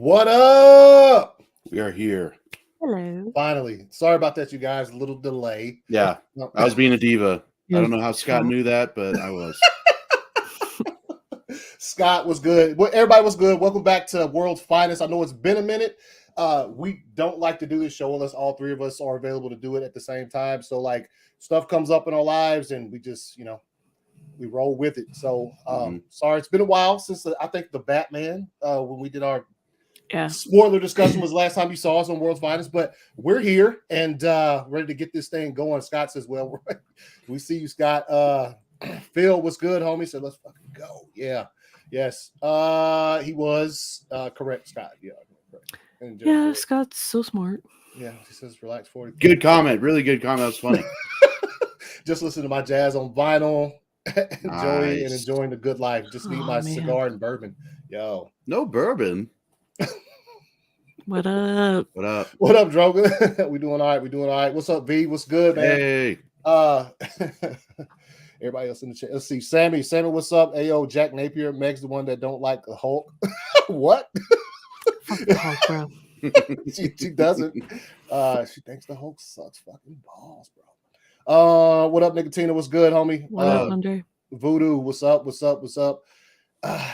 What up? We are here. Hello. Finally. Sorry about that, you guys. A little delay. Yeah, No. I was being a diva. Yeah, I don't know how Scott Scott. knew that, but I was. Scott was good. Well, everybody was good. Welcome back to World's Finest. I know it's been a minute. We don't like to do this show unless all three of us are available to do it at the same time. So, like, stuff comes up in our lives, and we just, we roll with it. So, sorry, it's been a while since I think the Batman, when we did our spoiler discussion, was the last time you saw us on World's Finest. But we're here and ready to get this thing going. Scott says, "Well, we see you, Scott." Phil, what's good, homie? So let's fucking go. Yeah. Yes. He was correct, Scott. Yeah. Correct. Yeah, Scott's so smart. Yeah, he says relax 40. Good comment. Really good comment. That was funny. Just listen to my jazz on vinyl. Enjoying Nice. and enjoying the good life. Just need my cigar and bourbon. Yo. No bourbon. What up? What up? What up, Droga? We doing all right. We doing all right. What's up, V? What's good, man? Hey. Everybody else in the chat. Let's see. Sammy, what's up? Ayo, Jack Napier. Meg's the one that don't like the Hulk. What? Fuck the Hulk, bro. she doesn't. She thinks the Hulk sucks fucking balls, bro. What up, Nicotina? What's good, homie? What up, Andre? Voodoo, what's up? What's up? What's up?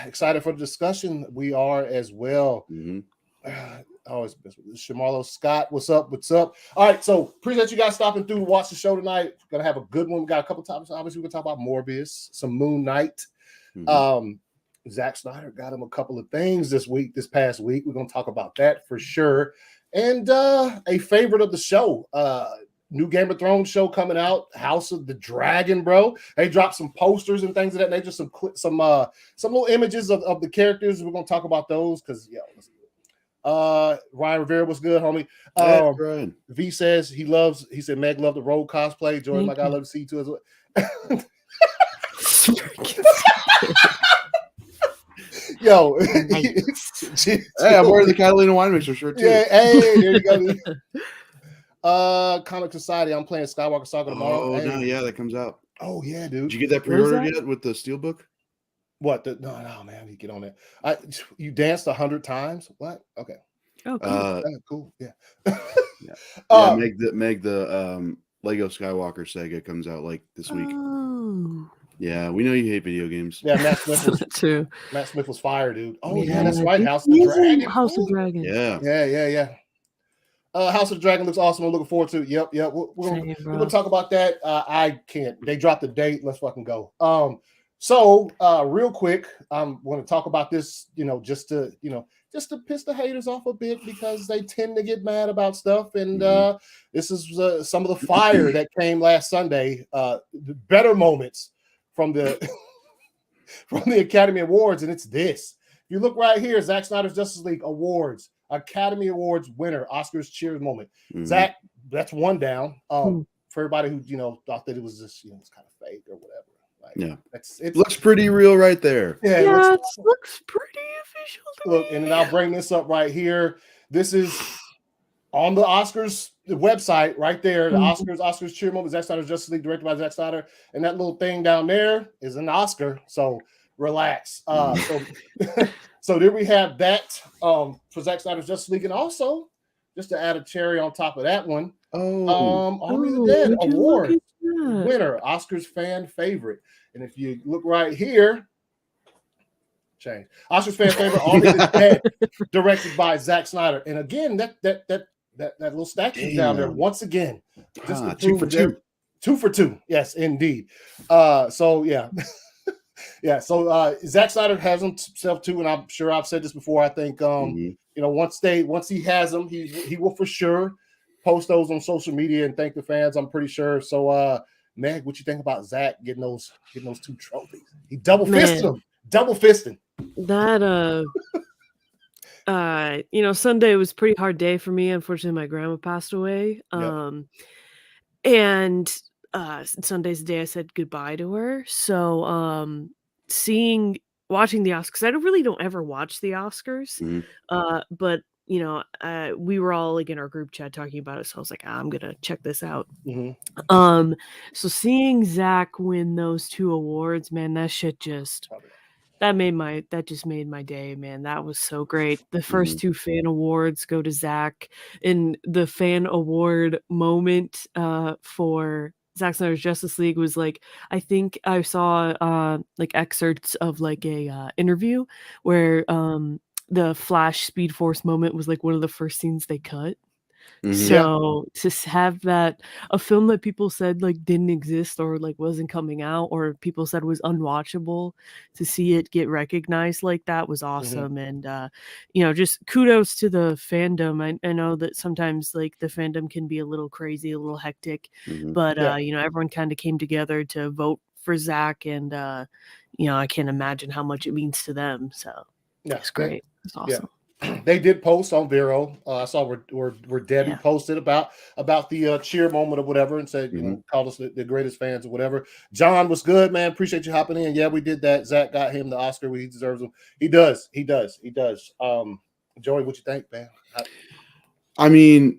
Excited for the discussion. We are as well. Always Shamarlo Scott, what's up? What's up? All right, so appreciate you guys stopping through, watch the show tonight. Gonna have a good one. We got a couple topics. Obviously, we're gonna talk about Morbius, some Moon Knight. Zack Snyder got him a couple of things this past week. We're gonna talk about that for sure. And a favorite of the show, new Game of Thrones show coming out, House of the Dragon, bro. They dropped some posters and things of that nature, some little images of the characters. We're gonna talk about those because Ryan Rivera was good, homie. Right. V says he said Meg loved the Road cosplay. Jordan, like I love to see you too as well. Yo, hey, I'm wearing the Catalina wine mixer shirt too. Yeah, hey, there you go. Comic Society. I'm playing Skywalker Saga tomorrow. Oh, no, yeah, that comes out. Oh yeah, dude. Did you get that pre-ordered yet with the Steelbook? What? No, man. You get on that. You danced 100 times. What? Okay. Oh, cool. Cool. Yeah. Meg the Lego Skywalker Sega comes out like this week. Oh. Yeah, we know you hate video games. Yeah, Matt Smith was fire, dude. Oh yeah, that's right. House of the Dragon. House of Dragon. Yeah. House of the Dragon looks awesome. I'm looking forward to it. Yep. We're gonna talk about that. I can't. They dropped the date. Let's fucking go. So real quick, I'm going to talk about this, just to piss the haters off a bit because they tend to get mad about stuff. And this is some of the fire that came last Sunday, the better moments from the Academy Awards. And it's this. If you look right here, Zack Snyder's Justice League Awards, Academy Awards winner, Oscars cheers moment. Zack, that's one down. For everybody who, thought that it was just, it's kind of fake or whatever. It looks pretty real right there. Yeah, it looks pretty official. Look, and then I'll bring this up right here. This is on the Oscars website right there. The Oscars cheer moment. Zack Snyder's Justice League, directed by Zack Snyder, and that little thing down there is an Oscar. So relax. So there we have that for Zack Snyder's Justice League, and also just to add a cherry on top of that one. Army of the Dead award winner, Oscars fan favorite. And if you look right here, change Oscars fan favorite, Army of the Dead, directed by Zack Snyder. And again, that little statue down there once again, just to 2 for 2. 2 for 2. Yes, indeed. So yeah. Yeah, so Zack Snyder has himself too, and I'm sure I've said this before. I think once he has them, he will for sure post those on social media and thank the fans. I'm pretty sure. So Meg, what you think about Zack getting those 2 trophies? He double fisted them. Double fisting. That Sunday was a pretty hard day for me. Unfortunately, my grandma passed away. And Sunday's the day I said goodbye to her. So watching the Oscars, I really don't ever watch the Oscars. But we were all like in our group chat talking about it, so I was like, I'm gonna check this out. So seeing Zack win those 2 awards, man, that shit just That just made my day, man. That was so great. The first two fan awards go to Zach, and the fan award moment for Zack Snyder's Justice League was like, I think I saw like excerpts of like a interview where the Flash Speed Force moment was like one of the first scenes they cut. So to have that, a film that people said like didn't exist or like wasn't coming out or people said was unwatchable, to see it get recognized like that was awesome. And just kudos to the fandom. I know that sometimes like the fandom can be a little crazy, a little hectic, but everyone kind of came together to vote for Zach, and I can't imagine how much it means to them. So it's great. It's awesome. They did post on Vero. I saw where Debbie posted about the cheer moment or whatever, and said, called us the greatest fans or whatever. John was good, man. Appreciate you hopping in. Yeah, we did that. Zach got him the Oscar. He deserves him. He does. Joey, what you think, man? I mean,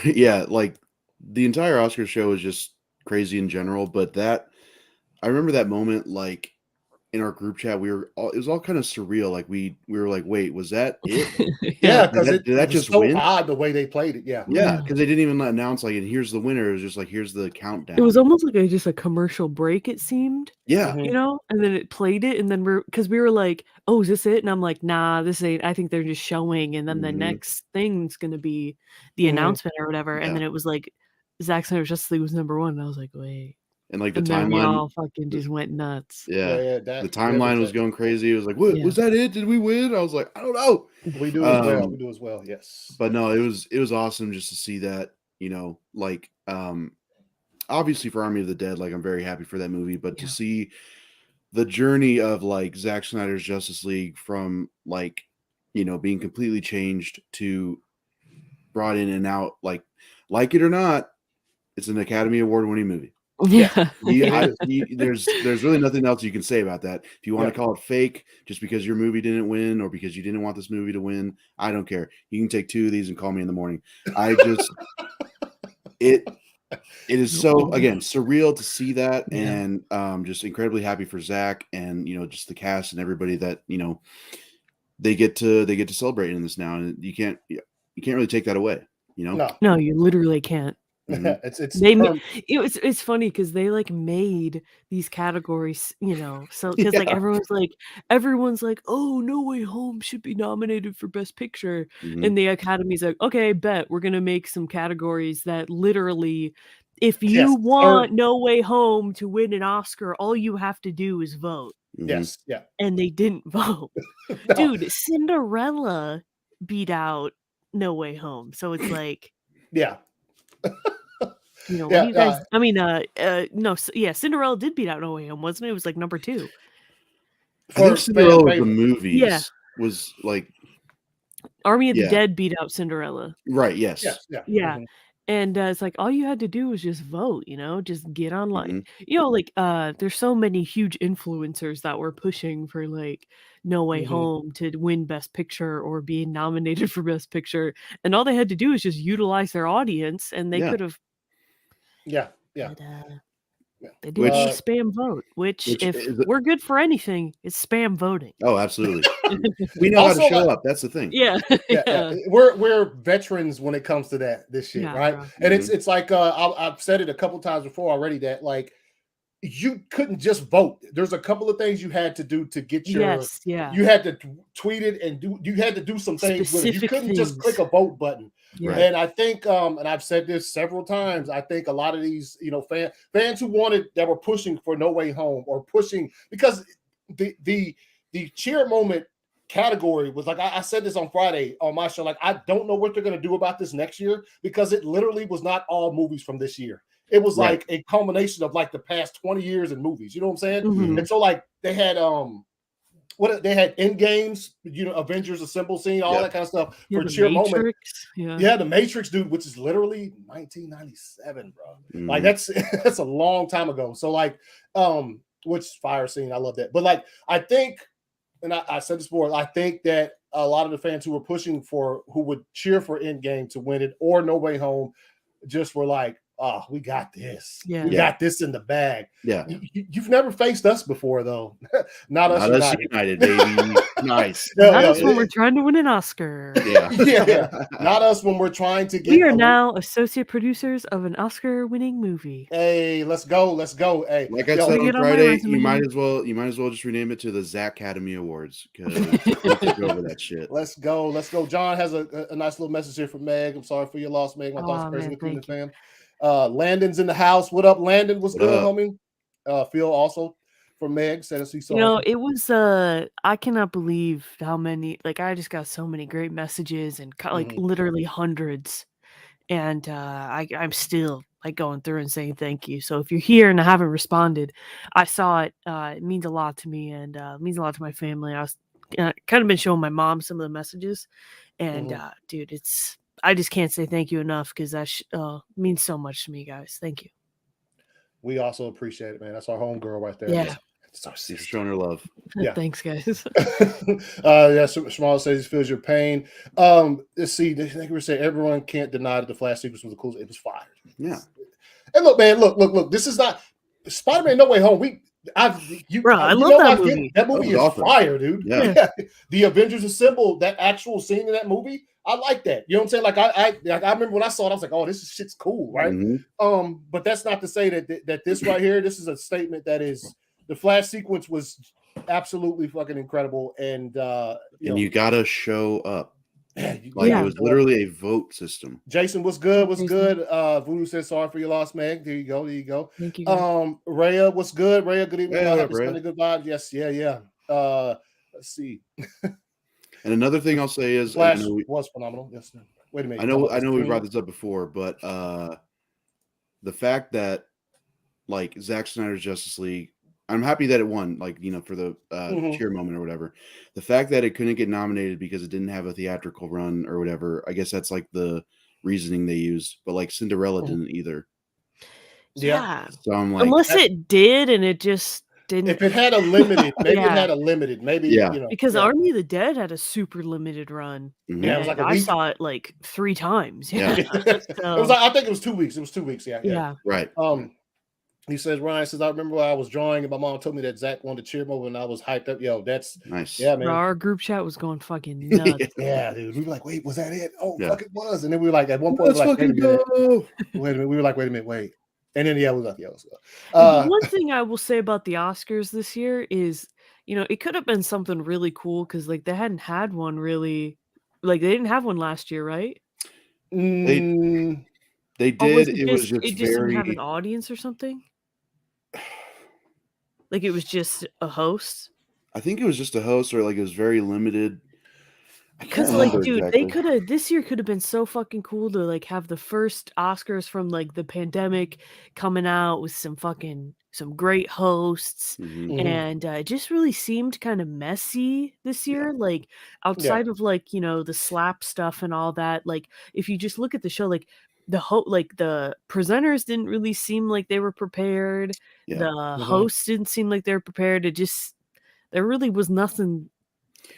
yeah, like the entire Oscar show is just crazy in general, but I remember that moment, like, in our group chat, it was all kind of surreal. Like we were like, wait, was that it? Yeah, because did that just so win? odd the way they played it. Yeah, because they didn't even announce like, and here's the winner. It was just like, here's the countdown. It was almost like just a commercial break. It seemed, and then it played it, and then we were like, oh, is this it? And I'm like, nah, this ain't. I think they're just showing, and then the next thing's gonna be the announcement or whatever. And then it was like Zack Snyder's Justice League was number one, and I was like, wait. And like the timeline, we all fucking just went nuts. Yeah, the timeline was going crazy. It was like, what was that? It? Did we win? I was like, I don't know. We do as well. We do as well. Yes. But no, it was awesome just to see that. Like obviously for Army of the Dead, like I'm very happy for that movie. But to see the journey of like Zack Snyder's Justice League from like being completely changed to brought in and out, like it or not, it's an Academy Award winning movie. Yeah, there's really nothing else you can say about that. If you want to call it fake just because your movie didn't win or because you didn't want this movie to win, I don't care. You can take 2 of these and call me in the morning. It is so, again, surreal to see that, and just incredibly happy for Zach and just the cast and everybody that they get to celebrate in this now, and you can't really take that away. No, you literally can't. It's funny because they like made these categories, so because like everyone's like, oh, No Way Home should be nominated for Best Picture, and the Academy's like, okay, bet we're gonna make some categories that literally, if you want No Way Home to win an Oscar, all you have to do is vote. Yes, yeah, and they didn't vote. Dude, Cinderella beat out No Way Home, so it's like, what do you guys? I mean, Cinderella did beat out No Way Home, wasn't it? It was like number 2. I think Cinderella was the movies was like Army of the Dead beat out Cinderella. Right? Yes. Yeah. And it's like all you had to do was just vote, just get online. Like there's so many huge influencers that were pushing for like No Way Home to win Best Picture or be nominated for Best Picture, and all they had to do is just utilize their audience, and they could have. But, they did spam vote, which if we're good for anything, it's spam voting. Oh, absolutely. We know also, how to show up. That's the thing. Yeah. We're veterans when it comes to this shit, right? Bro. And it's like I've said it a couple times before already that like you couldn't just vote. There's a couple of things you had to do to get your you had to tweet it and you had to do some things with it. You couldn't just click a vote button. Right. And I think and I've said this several times, I think a lot of these fans who that were pushing for No Way Home or pushing because the cheer moment category was like I said this on Friday on my show, like I don't know what they're going to do about this next year because it literally was not all movies from this year. It was like a culmination of like the past 20 years in movies. You know what I'm saying? And so like they had they had end games, Avengers Assemble scene, all that kind of stuff for cheer moment. The Matrix, dude, which is literally 1997, bro. Like that's a long time ago. So like which fire scene, I love that. But like I think, and I said this before, I think that a lot of the fans who were pushing who would cheer for Endgame to win it or No Way Home just were like, oh, we got this. Yeah. We got this in the bag. Yeah. You've never faced us before, though. Not us United, baby. Nice. Not us when we're trying to win an Oscar. Yeah. Yeah. Not us when we're trying to get. We are now associate producers of an Oscar-winning movie. Hey, let's go. Let's go. Hey, like I said on Friday, you might as well just rename it to the Zach Academy Awards because go over that shit. Let's go. Let's go. John has a nice little message here from Meg. I'm sorry for your loss, Meg. My thoughts are crazy with you, fam. Landon's in the house. What up, Landon? What's good, homie? Phil also from Meg said he saw. You know, it was I cannot believe how many. Like, I just got so many great messages and like literally hundreds, and I'm still like going through and saying thank you. So if you're here and I haven't responded, I saw it. It means a lot to me and it means a lot to my family. I was kind of been showing my mom some of the messages, and dude, I just can't say thank you enough because that means so much to me, guys. Thank you. We also appreciate it, man. That's our homegirl right there. Yeah. It's our sister showing her love. Yeah. Thanks, guys. Shmal says he feels your pain. Let's see. I think we say everyone can't deny that the Flash sequence was the coolest. It was fired. Yeah. And look, man, look. This is not Spider-Man No Way Home. I love that movie. That movie is fire, dude. Yeah. The Avengers Assemble, that actual scene in that movie, I like that. You know what I'm saying? Like I remember when I saw it, I was like, oh, this shit's cool, right? But that's not to say that this right here, this is a statement that is the Flash sequence was absolutely fucking incredible, and you gotta show up. It was literally a vote system. Jason, what's good? What's good? Voodoo says sorry for your loss, Meg. There you go. Thank you. Raya, what's good? Raya, good evening. Hey, Happy Sunday, good vibes. Yes, yeah. Let's see. And another thing I'll say is Flash was phenomenal. Yes. Wait a minute. I know we brought this up before, but the fact that like Zack Snyder's Justice League, I'm happy that it won, like, for the cheer moment or whatever. The fact that it couldn't get nominated because it didn't have a theatrical run or whatever, I guess that's like the reasoning they used. But like Cinderella didn't either. Yeah. So I'm like, unless it did and it just didn't. If it had a limited, maybe it had a limited, maybe because Army of the Dead had a super limited run. Yeah, it was like I saw it like 3 times. Yeah. It was like, I think it was 2 weeks. It was 2 weeks. Yeah. Right. He says, Ryan says, I remember when I was drawing and my mom told me that Zach wanted to cheer moment and I was hyped up. Yo, that's nice. Yeah, man. Our group chat was going fucking nuts. Yeah, dude. We were like, wait, was that it? Oh, fuck, it was. And then we were like, at one point, wait a minute. We were like, wait a minute, wait. And then, it was like, one thing I will say about the Oscars this year is, it could have been something really cool because, like, they hadn't had one really. Like, they didn't have one last year, right? They did. It was just didn't have an audience or something? Like it was just a host? I think it was just a host, or like it was very limited. Because like, dude, exactly. This year could have been so fucking cool to like have the first Oscars from like the pandemic coming out with some great hosts, and it just really seemed kind of messy this year. Like outside of like the slap stuff and all that. Like if you just look at the show, like the presenters didn't really seem like they were prepared. The hosts didn't seem like they were prepared. There really was nothing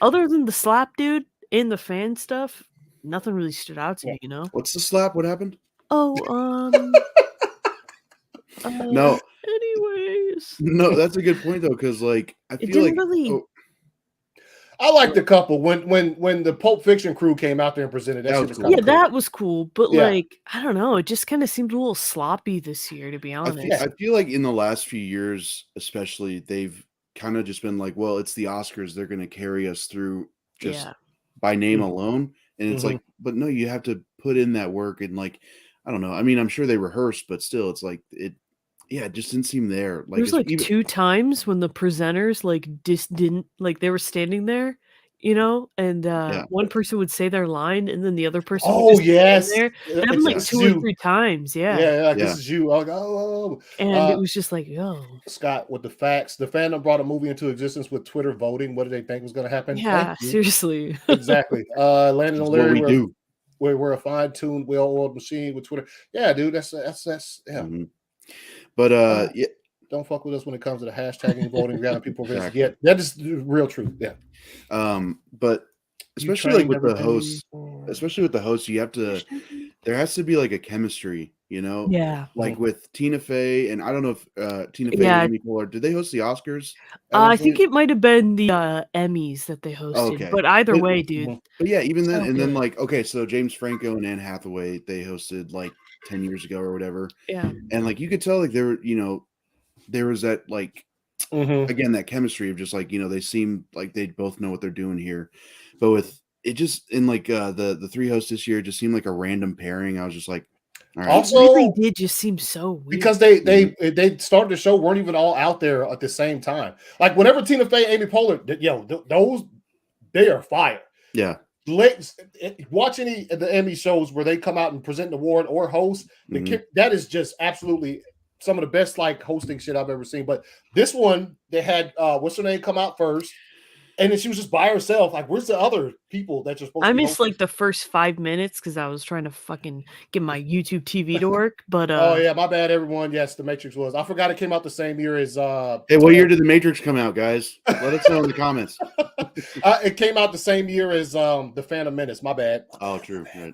other than the slap dude and the fan stuff. Nothing really stood out to me, What's the slap? What happened? Oh, no. Anyways. No, that's a good point though, because like I feel like I liked the couple when the Pulp Fiction crew came out there and presented. That was cool. That was cool. But like, I don't know, it just kind of seemed a little sloppy this year, to be honest. I feel like in the last few years, especially, they've kind of just been like, well, it's the Oscars. They're going to carry us through just by name alone. And it's like, but no, you have to put in that work. And like, I don't know. I mean, I'm sure they rehearsed, but still, it's like it just didn't seem there. Like there's like 2 times when the presenters like just didn't like they were standing there, and one person would say their line and then the other person would just stand there. That happened like 2 or 3 times. This is you. And it was just like, Scott, with the facts, the fandom brought a movie into existence with Twitter voting. What did they think was going to happen? Yeah, seriously. Exactly. Landon and Larry, we're a fine-tuned, well-oiled machine with Twitter. Yeah, dude, that's But don't fuck with us when it comes to the hashtagging, voting, grabbing people. Yeah, that is real truth. Yeah. But especially like with the hosts, you have to there has to be like a chemistry, you know, Yeah. like with Tina Fey, and I don't know if Tina Fey Yeah. and Amy Poehler, did they host the Oscars? I think it might have been the Emmys that they hosted, Okay. but either way, dude. But yeah, even then, So and then good. like, okay, so James Franco and Anne Hathaway, they hosted like 10 years ago or whatever. Yeah. And like you could tell like there were, you know, there was that like again that chemistry of just like, you know, they seem like they both know what they're doing here. But with it just in like the three hosts this year, it just seemed like a random pairing. I was just like, all right. Also, it really did just seem so weird. Because they started the show, weren't even all out there at the same time. Like whenever Tina Fey, Amy Poehler, yo, those they are fire. Yeah. Watch any of the Emmy shows where they come out and present an award or host, that is just absolutely some of the best like hosting shit I've ever seen. But this one, they had what's her name come out first, and then she was just by herself. Like, where's the other people that you're supposed to be missed like the first 5 minutes because I was trying to fucking get my YouTube TV to work. But oh yeah, my bad, everyone. Yes, The Matrix was. I forgot it came out the same year as Hey, what year did The Matrix come out, guys? Let us know in the comments. It came out the same year as The Phantom Menace. My bad. Oh, true. Right.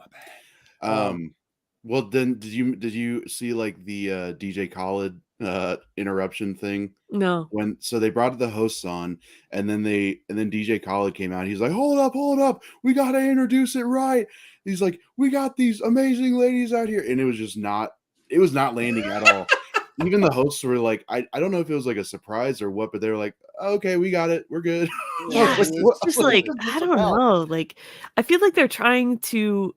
Well, then did you see like the DJ Khaled interruption thing? No. So they brought the hosts on, and then DJ Khaled came out. He's like, hold up, we gotta introduce it right. He's like, we got these amazing ladies out here, and it was not landing at all. Even the hosts were like, I don't know if it was like a surprise or what, but they were like, okay, we got it, we're good. Yeah, it's just like, I don't know. Like, I feel like they're trying to,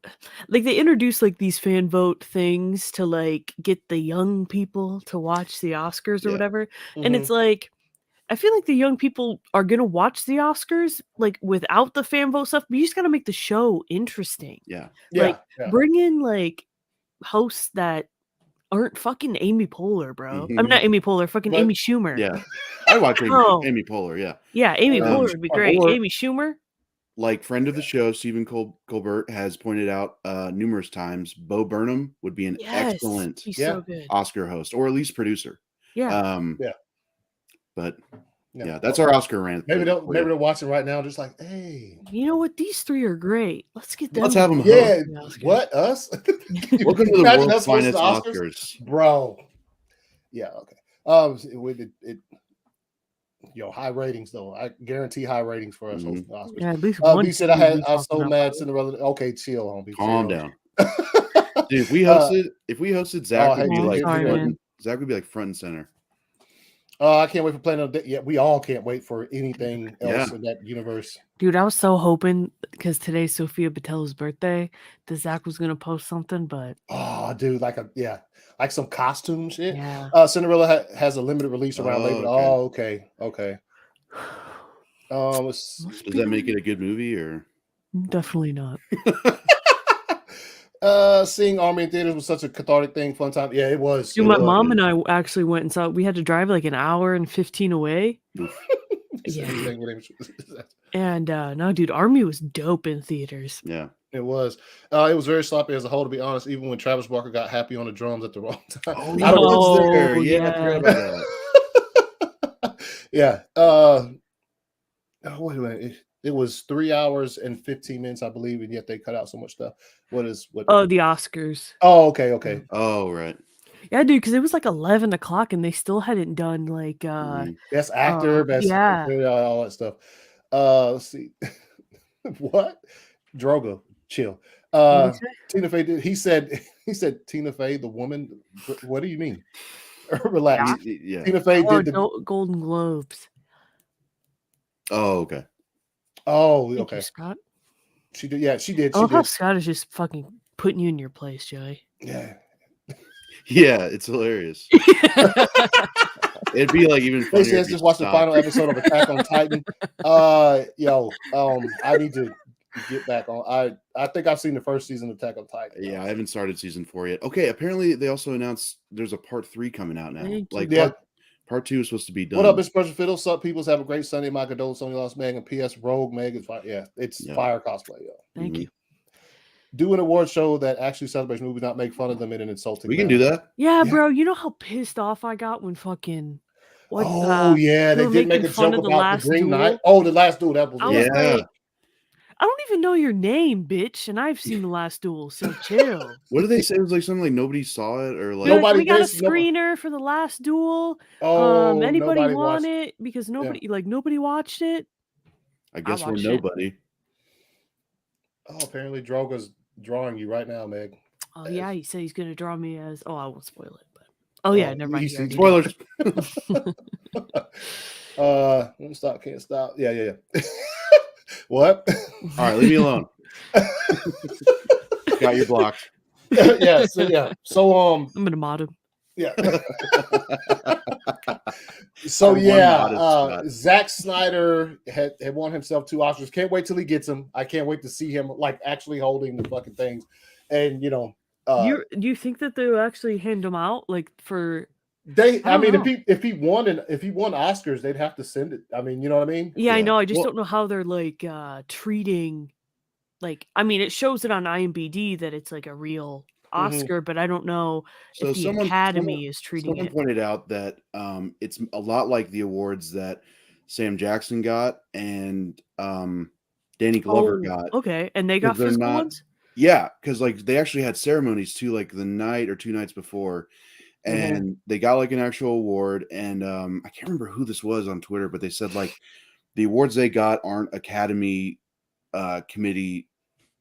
like, they introduce like these fan vote things to like get the young people to watch the Oscars or whatever. And it's like, I feel like the young people are gonna watch the Oscars like without the fan vote stuff, but you just gotta make the show interesting. Yeah. Like, bring in like hosts that aren't fucking Amy Poehler, bro. I'm not Amy Poehler, fucking Amy Schumer. Yeah. I watch Amy Poehler, yeah. Yeah, Amy Poehler would be great. Amy Schumer. Like friend of the show, Stephen Colbert has pointed out numerous times, Bo Burnham would be an excellent so good. Oscar host, or at least producer. Yeah. But yeah, that's our Oscar rant. Maybe they're watching right now, just like, hey, you know what? These three are great. Let's get them. Let's have them. Yeah, what us? Welcome to the world's finest Oscars, bro. Yeah, okay. High ratings though. I guarantee high ratings for us hosting the Oscars. Yeah, at least one. He said I was so mad Cinderella. Okay, chill, homie. Calm down. Dude, if we hosted Zach would be like Zach would be like front and center. I can't wait for Planet of the Dead. Yeah, we all can't wait for anything else in that universe. Dude, I was so hoping because today's Sophia Batella's birthday that Zach was gonna post something, but dude, like some costume shit. Yeah. Cinderella has a limited release around Labor. Oh, okay. Does that make it a good movie or? Definitely not. Seeing Army in theaters was such a cathartic thing, fun time. Yeah, it was. Dude, my mom and I actually went and saw it. We had to drive like an hour and 15 away. Yeah. And no, dude, Army was dope in theaters. Yeah, it was. It was very sloppy as a whole, to be honest. Even when Travis Barker got happy on the drums at the wrong time. Oh, yeah. Wait a minute. It was 3 hours and 15 minutes, I believe, and yet they cut out so much stuff. Oh, the Oscars. Oh, okay. Oh, right. Yeah, dude, because it was like 11 o'clock and they still hadn't done like best actor, best all that stuff. Let's see. What? Drogo, chill. Tina Fey did. He said Tina Fey, the woman. What do you mean? Relax. Yeah. Tina Fey did the Golden Globes. Oh, okay. Oh, Thank okay. you, Scott. She did. Yeah, she did. I love how Scott is just fucking putting you in your place, Joey. Yeah. Yeah, it's hilarious. It'd be like even funnier. Stacey has just watched the final episode of Attack on Titan. I need to get back on. I think I've seen the first season of Attack on Titan. Yeah, I haven't started season 4 yet. Okay, apparently they also announced there's a part 3 coming out now. Part 2 is supposed to be done. What up, Mr. Pressure Fiddle? Sup, peoples? Have a great Sunday. My condolences on your lost Meg, and P.S. Rogue Meg is fire. Yeah, it's fire cosplay. Yo. Thank you. Do an award show that actually celebrates movies, not make fun of them in an insulting manner. We can do that. Yeah, bro. You know how pissed off I got when fucking they did make a joke about the Green Knight. Oh, the last duel. That was I don't even know your name, bitch, and I've seen The Last Duel, so chill. What did they say? It was like something like nobody saw it or like Nobody. We got a there's nobody- screener for The Last Duel. Oh, Anybody nobody want watched. it? Because nobody watched it. I guess we're watched it. nobody. Oh, apparently Drogo's drawing you right now, Meg. Oh yeah, he said he's gonna draw me as. Oh, I won't spoil it, but never mind. you see- Spoilers. Won't stop, can't stop. Yeah. What? All right, leave me alone. Got your block. Yeah. So I'm gonna mod him. yeah. So Zack Snyder had won himself 2 Oscars. Can't wait till he gets them. I can't wait to see him like actually holding the fucking things. And do you think that they'll actually hand them out like for? I mean, if he won Oscars, they'd have to send it. I mean, you know what I mean? Yeah, I know. I just don't know how they're like treating. Like, I mean, it shows it on IMDb that it's like a real Oscar, but I don't know if the Academy is treating it. Someone pointed out that it's a lot like the awards that Sam Jackson got and Danny Glover got. Okay, and they got physical ones? Yeah, because like they actually had ceremonies too, like the night or 2 nights before, and they got like an actual award. And I can't remember who this was on Twitter, but they said like the awards they got aren't Academy committee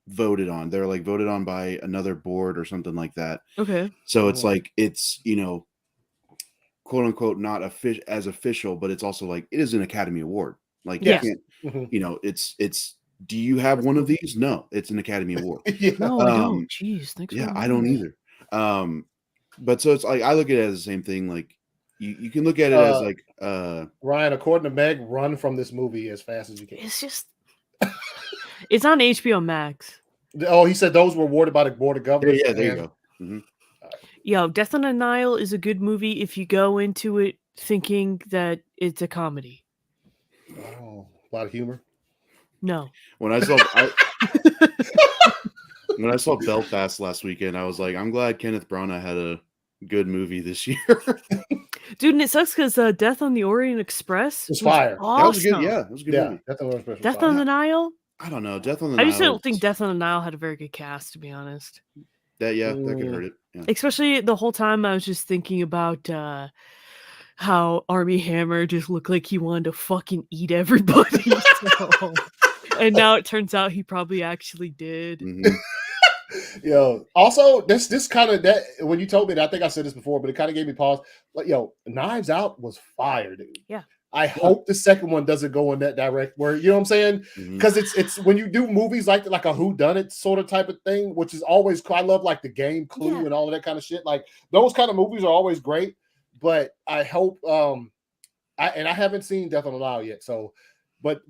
voted on. They're like voted on by another board or something like that. Okay. So it's like it's quote unquote not as official, but it's also like it is an Academy Award. Like you can't, it's do you have one of these? No, it's an Academy Award. No, I don't. Jeez, thanks. Yeah, I don't either. But so it's like I look at it as the same thing. Like you can look at it as like Ryan, according to Meg, run from this movie as fast as you can. It's just it's on HBO Max. Oh, he said those were awarded by the Board of Governors. Yeah, there you go. Mm-hmm. Yo, Death on the Nile is a good movie if you go into it thinking that it's a comedy. Oh, a lot of humor. No. When I saw Belfast last weekend, I was like, I'm glad Kenneth Branagh had a good movie this year. Dude, and it sucks because Death on the Orient Express was fire. Awesome. That was good. Yeah, that was a good movie. Death on the Express. Death on the Nile? I don't know. Death on the Nile. I just don't think Death on the Nile had a very good cast, to be honest. That could hurt it. Yeah. Especially the whole time I was just thinking about how Armie Hammer just looked like he wanted to fucking eat everybody. And now it turns out he probably actually did. Mm-hmm. Yo, also this kind of that when you told me that, I think I said this before, but it kind of gave me pause. Like, Knives Out was fire, dude. Yeah. I hope the second one doesn't go in that direct where, you know what I'm saying? Because it's when you do movies like a whodunit sort of type of thing, which is always cool. I love like the game Clue and all of that kind of shit. Like those kind of movies are always great. But I hope I haven't seen Death on the Nile yet. So but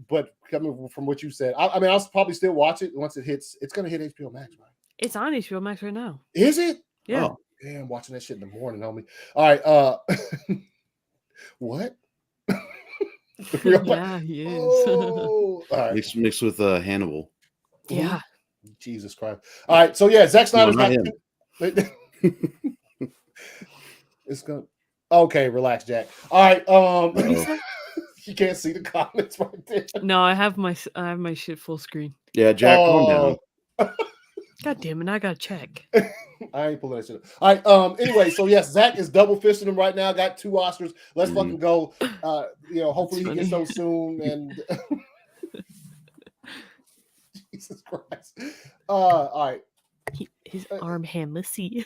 coming from what you said, I mean I'll probably still watch it once it hits. It's gonna hit HBO Max, right? It's on HBO Max right now. Is it? Yeah. Oh, yeah, I'm watching that shit in the morning, homie. All right. What? Yeah, he is. Oh, all right. Mixed with Hannibal. Yeah. Jesus Christ. All right. So yeah, Zack Snyder's got it's gonna okay, relax, Jack. All right. You can't see the comments right there. No, I have my shit full screen. Yeah, Jack, calm down. God damn it, I gotta check. I ain't pulling that shit up. All right. Anyway, so yes, Zach is double fisting him right now. Got 2 Oscars. Let's fucking go. Hopefully he gets those soon. And Jesus Christ. All right. His arm hand. Let's see.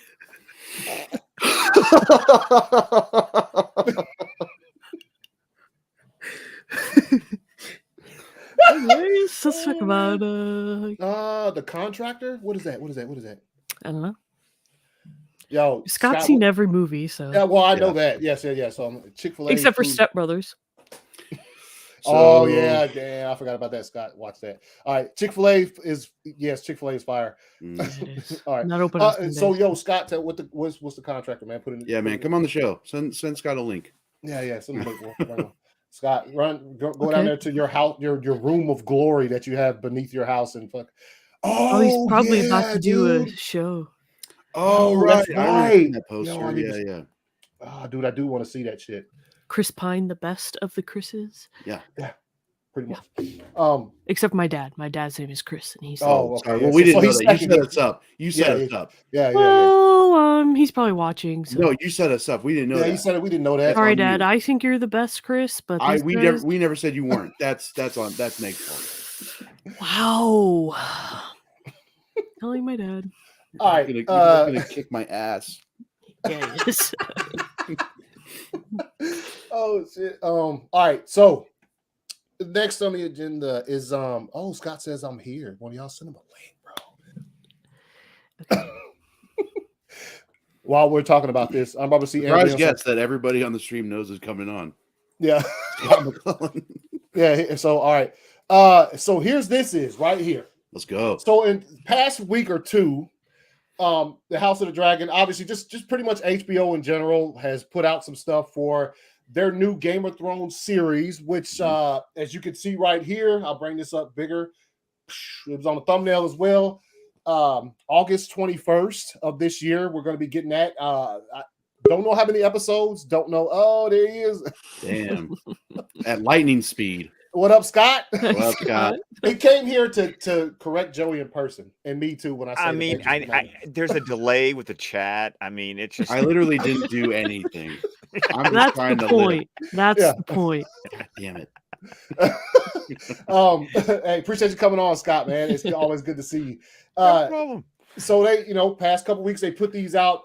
Anyways, let's talk about the Contractor. What is that? I don't know. Yo, Scott's seen every movie, so yeah. Well, I know that. Yes. So Chick-fil-A, except for Step Brothers. Oh yeah, damn! I forgot about that. Scott, watch that. All right, Chick-fil-A is fire. All right, not open. So yo, Scott, what's the Contractor, man? Put in. Yeah, man, come on the show. Send Scott a link. Yeah. Send a link. Scott, go down there to your house, your room of glory that you have beneath your house, and fuck. Oh, he's probably about to do a show. Oh, right. That poster. Yeah. Oh, dude, I do want to see that shit. Chris Pine, the best of the Chris's. Yeah. pretty much. Except my dad. My dad's name is Chris, and he's sorry. Okay. Well, we didn't know that. You second. set us up. You set us up. Yeah. Well, he's probably watching. So. No, you set us up. We didn't know that. Yeah, you said it. We didn't know that. Sorry, Dad. I think you're the best, Chris, but we never said you weren't. That's Nate's fault. Wow. Telling my dad. All right. He's gonna kick my ass. Yeah, he is. Oh shit. All right. So next on the agenda is Scott says I'm here. One of y'all send him a link, bro. Okay. While we're talking about this, I'm about to see Surprise guest that everybody on the stream knows is coming on. Yeah. Scott McClellan. Yeah. So all right. So this is right here. Let's go. So in the past week or two, the House of the Dragon, obviously just pretty much HBO in general has put out some stuff for their new Game of Thrones series, which as you can see right here, I'll bring this up bigger. It was on the thumbnail as well. August 21st of this year, we're going to be getting that. I don't know how many episodes. Don't know. Oh, there he is. Damn. At lightning speed. What up, Scott? What up, Scott? He came here to correct Joey in person, and me too. When I there's a delay with the chat. I mean, it's just I literally didn't do anything. I'm That's the point. That's the point. Damn it. Hey, appreciate you coming on, Scott, man. It's always good to see you. no problem. So they, past couple weeks they put these out.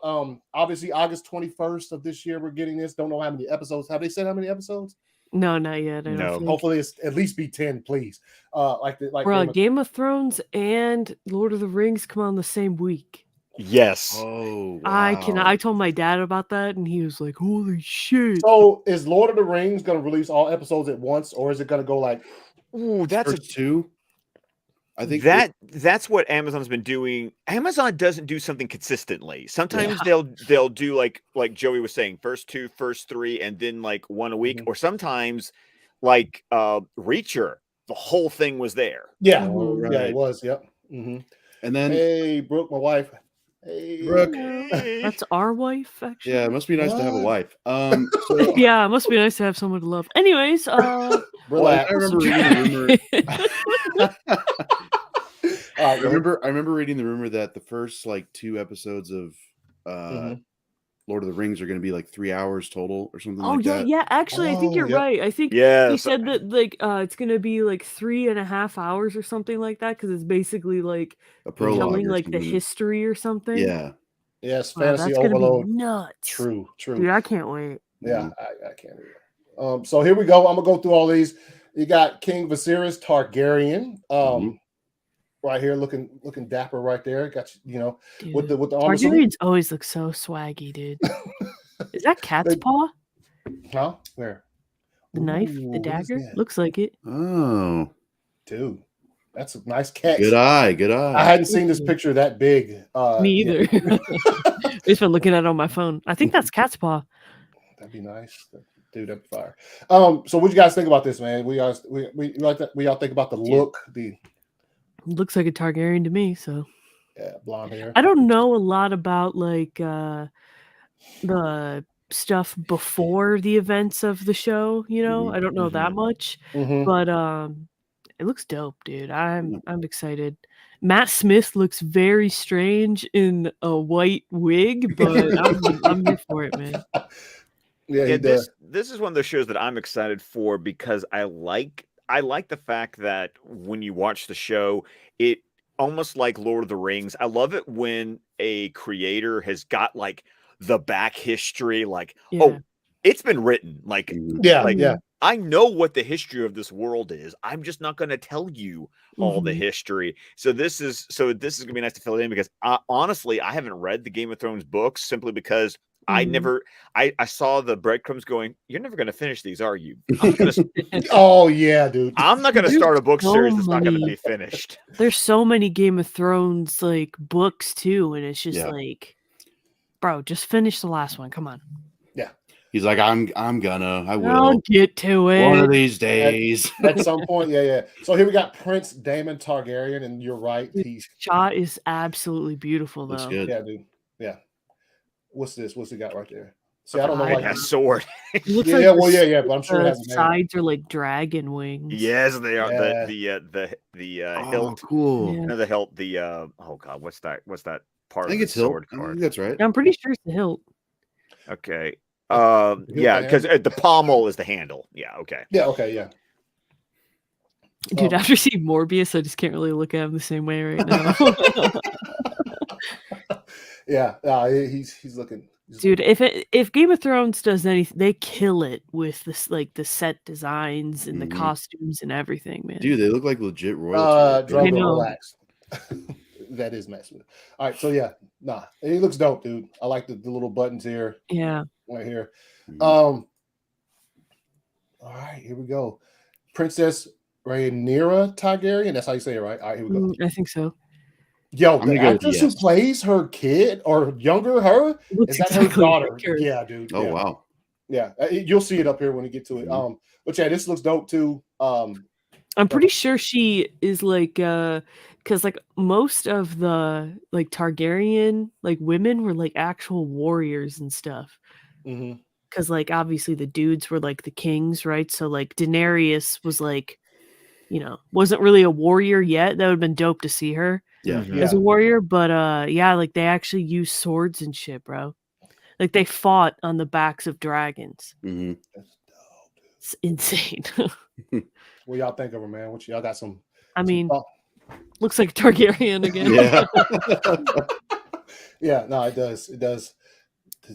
Obviously August 21st of this year we're getting this. Don't know how many episodes. Have they said how many episodes? No, not yet. No. Hopefully it's at least be 10, please. Bro, Game of Thrones and Lord of the Rings come on the same week. Yes. Oh, wow. I told my dad about that, and he was like, "Holy shit!" So is Lord of the Rings going to release all episodes at once, or is it going to go like? Ooh, that's first two. I think that's what Amazon's been doing. Amazon doesn't do something consistently. Sometimes they'll do like Joey was saying, first two, first three, and then like one a week, or sometimes like Reacher, the whole thing was there. Yeah, right. Yeah, it was. Yep. Mm-hmm. And then hey, Brooke, my wife. Hey, Brooke. That's our wife, actually. Yeah, it must be nice to have a wife. Yeah, it must be nice to have someone to love. Anyways, relax. I remember reading the rumor. I remember reading the rumor that the first like 2 episodes of Lord of the Rings are going to be like 3 hours total or something like that. Yeah. Actually, I think you're right. I think he said that like it's going to be like 3.5 hours or something like that because it's basically like a prologue telling like the history or something. Yeah. Yes, wow, fantasy overload. Nuts. True. Dude, I can't wait. Yeah, I can't either. So here we go. I'm gonna go through all these. You got King Vasiris Targaryen. Right here, looking dapper right there. Got you, dude, with the armor. Targaryens always look so swaggy, dude. Is that cat's paw? Huh? Where? The knife, the dagger? Looks like it. Oh, dude, that's a nice catch. Good eye. I hadn't seen this picture that big. Me either. I've just been looking at it on my phone. I think that's cat's paw. That'd be nice. Dude, that'd be fire. So what you guys think about this, man? We all think about the look, looks like a Targaryen to me, so yeah, blonde hair. I don't know a lot about like the stuff before the events of the show, I don't know that much. But it looks dope, dude. I'm excited. Matt Smith looks very strange in a white wig, but I'm here for it, man. Yeah, this is one of those shows that I'm excited for because I like the fact that when you watch the show, it almost like Lord of the Rings. I love it when a creator has got like the back history, like, oh, it's been written. Like, I know what the history of this world is. I'm just not going to tell you all the history. So this is going to be nice to fill it in because honestly, I haven't read the Game of Thrones books simply because I saw the breadcrumbs going, you're never going to finish these, are you? Oh, yeah, dude. I'm not going to start a book series that's not going to be finished. There's so many Game of Thrones like books too, and it's just like, bro, just finish the last one. Come on. Yeah. He's like, I will. I'll get to it. One of these days. At some point, yeah. So here we got Prince Damon Targaryen, and you're right. His shot is absolutely beautiful, though. Looks good. Yeah, dude. Yeah. What's this? What's he got right there? See, I don't know why that sword. It looks yeah, like yeah, but I'm sure it the has a name. sides are like dragon wings. Yes, they are. Yeah. The Oh, hilt. cool. Yeah. No, the hilt. The oh god, what's that? What's that part I think of the it's hilt. sword I card? think that's right. I'm pretty sure it's the hilt. Okay. Hilt Yeah, the because handle? the pommel is the handle. Yeah. Okay. Yeah, okay, yeah. Dude, after seeing Morbius, I just can't really look at him the same way right now. Yeah, he's looking. Dude, if Game of Thrones does anything, they kill it with this like the set designs and the costumes and everything, man. Dude, they look like legit royalty. Drogo, I know. relax. That is messing with. All right, so yeah, he looks dope, dude. I like the little buttons here. Yeah. Right here. Mhm. All right, here we go. Princess Rhaenyra Targaryen. That's how you say it, right? All right, here we go. I think so. Yo, I'm the gonna go with actress who yes. plays her kid or younger her, Looks is that exactly her daughter? like her. Yeah, dude. Oh yeah. wow. Yeah, you'll see it up here when you get to it. Mhm. But yeah, this looks dope too. I'm pretty sure she is like because like most of the like Targaryen like women were like actual warriors and stuff. mhm. Because like obviously the dudes were like the kings, right? So like Daenerys was like, wasn't really a warrior yet. That would have been dope to see her Yeah. Mhm. as a warrior. But yeah, like they actually used swords and shit, bro. Like they fought on the backs of dragons. hmm That's dope, dude. It's insane. What y'all think of her, man? Y'all got some? I some mean, thought? looks like Targaryen again. Yeah. Yeah, no, it does. It does.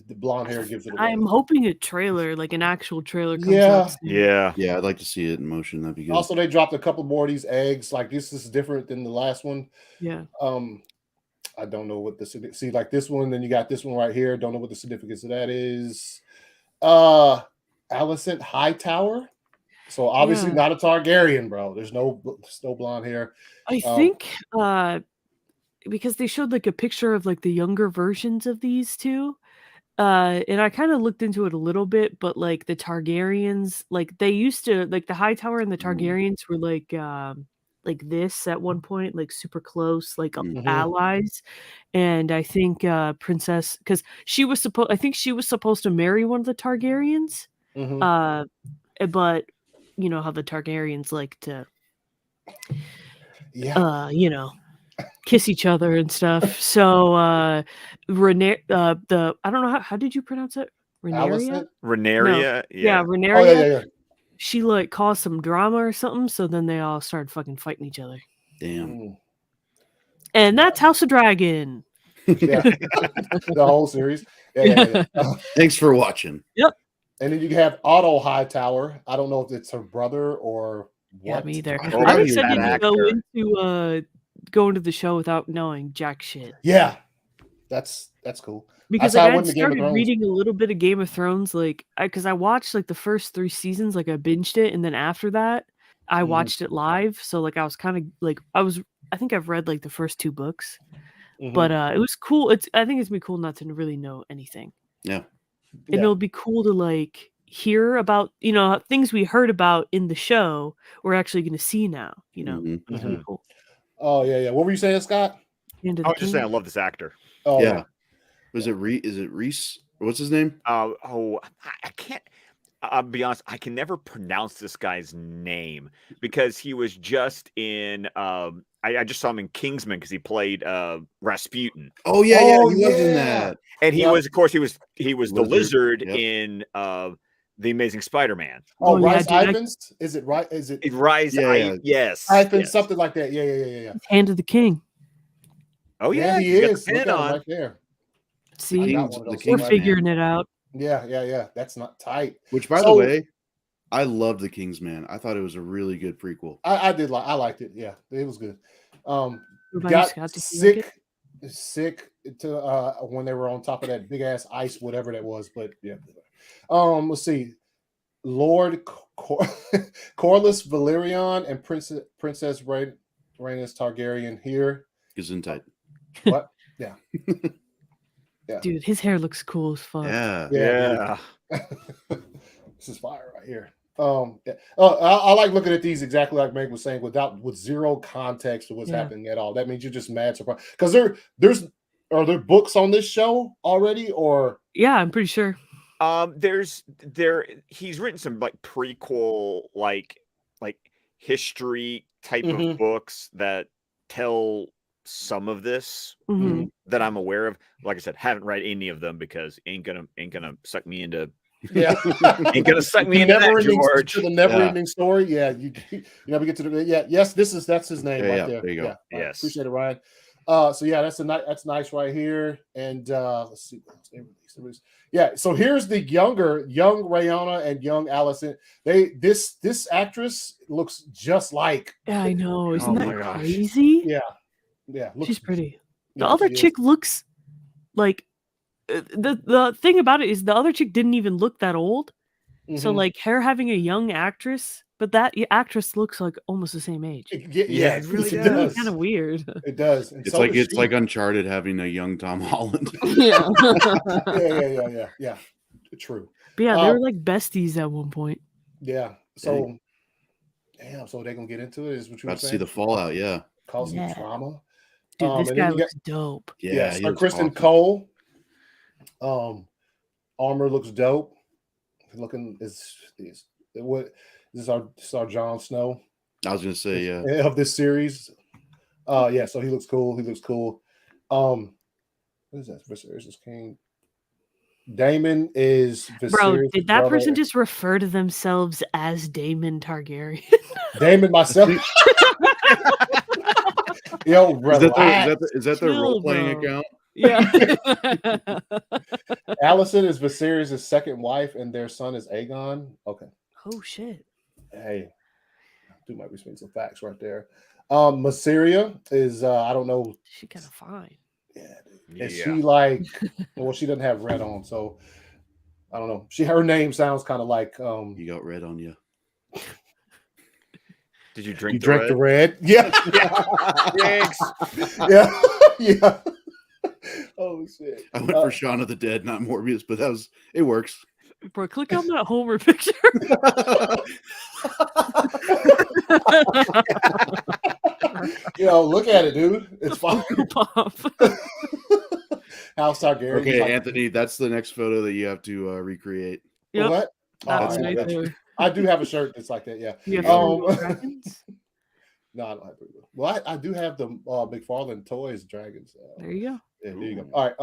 The blonde hair gives it away. I'm hoping a trailer, like an actual trailer, comes Yeah. out soon. Yeah. Yeah, I'd like to see it in motion. That'd be good. Also, they dropped a couple more of these eggs. Like this is different than the last one. Yeah. I don't know what the see like this one. Then you got this one right here. Don't know what the significance of that is. Alicent Hightower. So obviously Yeah. not a Targaryen, bro. There's no blonde hair. I think because they showed like a picture of like the younger versions of these two. And I kind of looked into it a little bit, but like the Targaryens, like they used to like the Hightower and the Targaryens were like this at one point, like super close, like allies. And I think Princess, because I think she was supposed to marry one of the Targaryens. But you know how the Targaryens like to kiss each other and stuff. So Rhaenyra, I don't know how did you pronounce it? Rhaenyra? Rhaenyra. No. Yeah. Rhaenyra. Oh yeah. She like caused some drama or something, so then they all started fucking fighting each other. Damn. And that's House of Dragon. Yeah. The whole series. Yeah. Thanks for watching. Yep. And then you have Otto Hightower. I don't know if it's her brother or what. Yeah, me either. Oh, I'm he's excited that to go into the show without knowing jack shit. Yeah. That's cool. Because That's how I I went had to Game of started Thrones. reading a little bit of Game of Thrones, like because I watched like the first 3 seasons, like I binged it, and then after that, I watched it live. So like I was kind of like I think I've read like the first 2 books, but it was cool. I think it's be cool not to really know anything. Yeah. And it'll be cool to like hear about things we heard about in the show. We're actually going to see now. It's really cool. Oh yeah. What were you saying, Scott? I was just saying I love this actor. Oh yeah. Is it Reese? What's his name? I can't. I'll be honest. I can never pronounce this guy's name because he was just in. I just saw him in Kingsman because he played Rasputin. Oh yeah, he was in that. And he was, of course, he was the lizard Yep. in The Amazing Spider-Man. Oh, yeah, Rice dude, Ivans? Is it right? Is it Rise? Yeah. Yes. Ivans? Something like that. Yeah. Hand of the King. Oh yeah, he he's got is. the Look pin at him on. right there. See, got one of those we're right figuring it out. Yeah. That's not tight. Which, by the way, I loved The Kingsman. I thought it was a really good prequel. I did like. I liked it. Yeah, it was good. Got sick to when they were on top of that big ass ice, whatever that was. But yeah. Let's see. Lord Corlys Valerion and Princess Rhaenys Targaryen here. Gesundheit. What? Yeah. Dude, his hair looks cool as fuck. Yeah. This is fire right here. I like looking at these exactly like Meg was saying, with zero context of what's happening at all. That means you're just mad surprised because are there books on this show already, or Yeah, I'm pretty sure. He's written some like prequel like history type of books that tell some of this that I'm aware of. Like I said, haven't read any of them because ain't gonna suck me into. Yeah, ain't gonna suck me into that, George. To the never-ending story. Yeah, you never get to the yes. That's his name right there. There you go. Yeah, yes, right. Appreciate it, Ryan. So yeah, that's nice right here. And let's see. Yeah, so here's the young Rayana and young Allison. This actress looks just like. Yeah, I know. Isn't that crazy? Yeah. She's pretty. The other chick looks like the thing about it is the other chick didn't even look that old. So like her having a young actress, but that actress looks like almost the same age. Yeah, it really does. It's kind of weird. It does. And it's like Uncharted having a young Tom Holland. Yeah. Yeah. True. But yeah, they were like besties at one point. Yeah. So damn, so they're gonna get into it. Is what you about to see the fallout, cause some trauma. Dude, this guy looks dope. Yeah, so Kristen awesome. Cole. Armor looks dope. Looking is our Jon Snow. I was gonna say of this series. Yeah, so he looks cool. What is that? Vasiris is king. Damon is Vasiris. Bro, did that person just refer to themselves as Damon Targaryen? Damon myself. Yo, is that their role-playing account? Yeah. Allison is Vasiris' second wife, and their son is Aegon. Okay. Oh shit. Hey, dude might be speaking some facts right there. Masseria is I don't know. She kind of fine. Yeah, dude. Is she like? Well, she doesn't have red on, so I don't know. Her name sounds kind of like You got red on you. Did you drink? The red? Yeah. Thanks. Yeah. Oh shit! I went for Shaun of the Dead, not Morbius, but it works. Bro, click on that Homer picture. Look at it, dude. It's fine. House Targaryen. Okay, Anthony, that's the next photo that you have to recreate. Yep. What? That's right there. I do have a shirt that's like that. Yeah. You have dragons? No, I don't have. Well, I do have the McFarlane Toys dragons. There you go. Yeah, there you go. All right.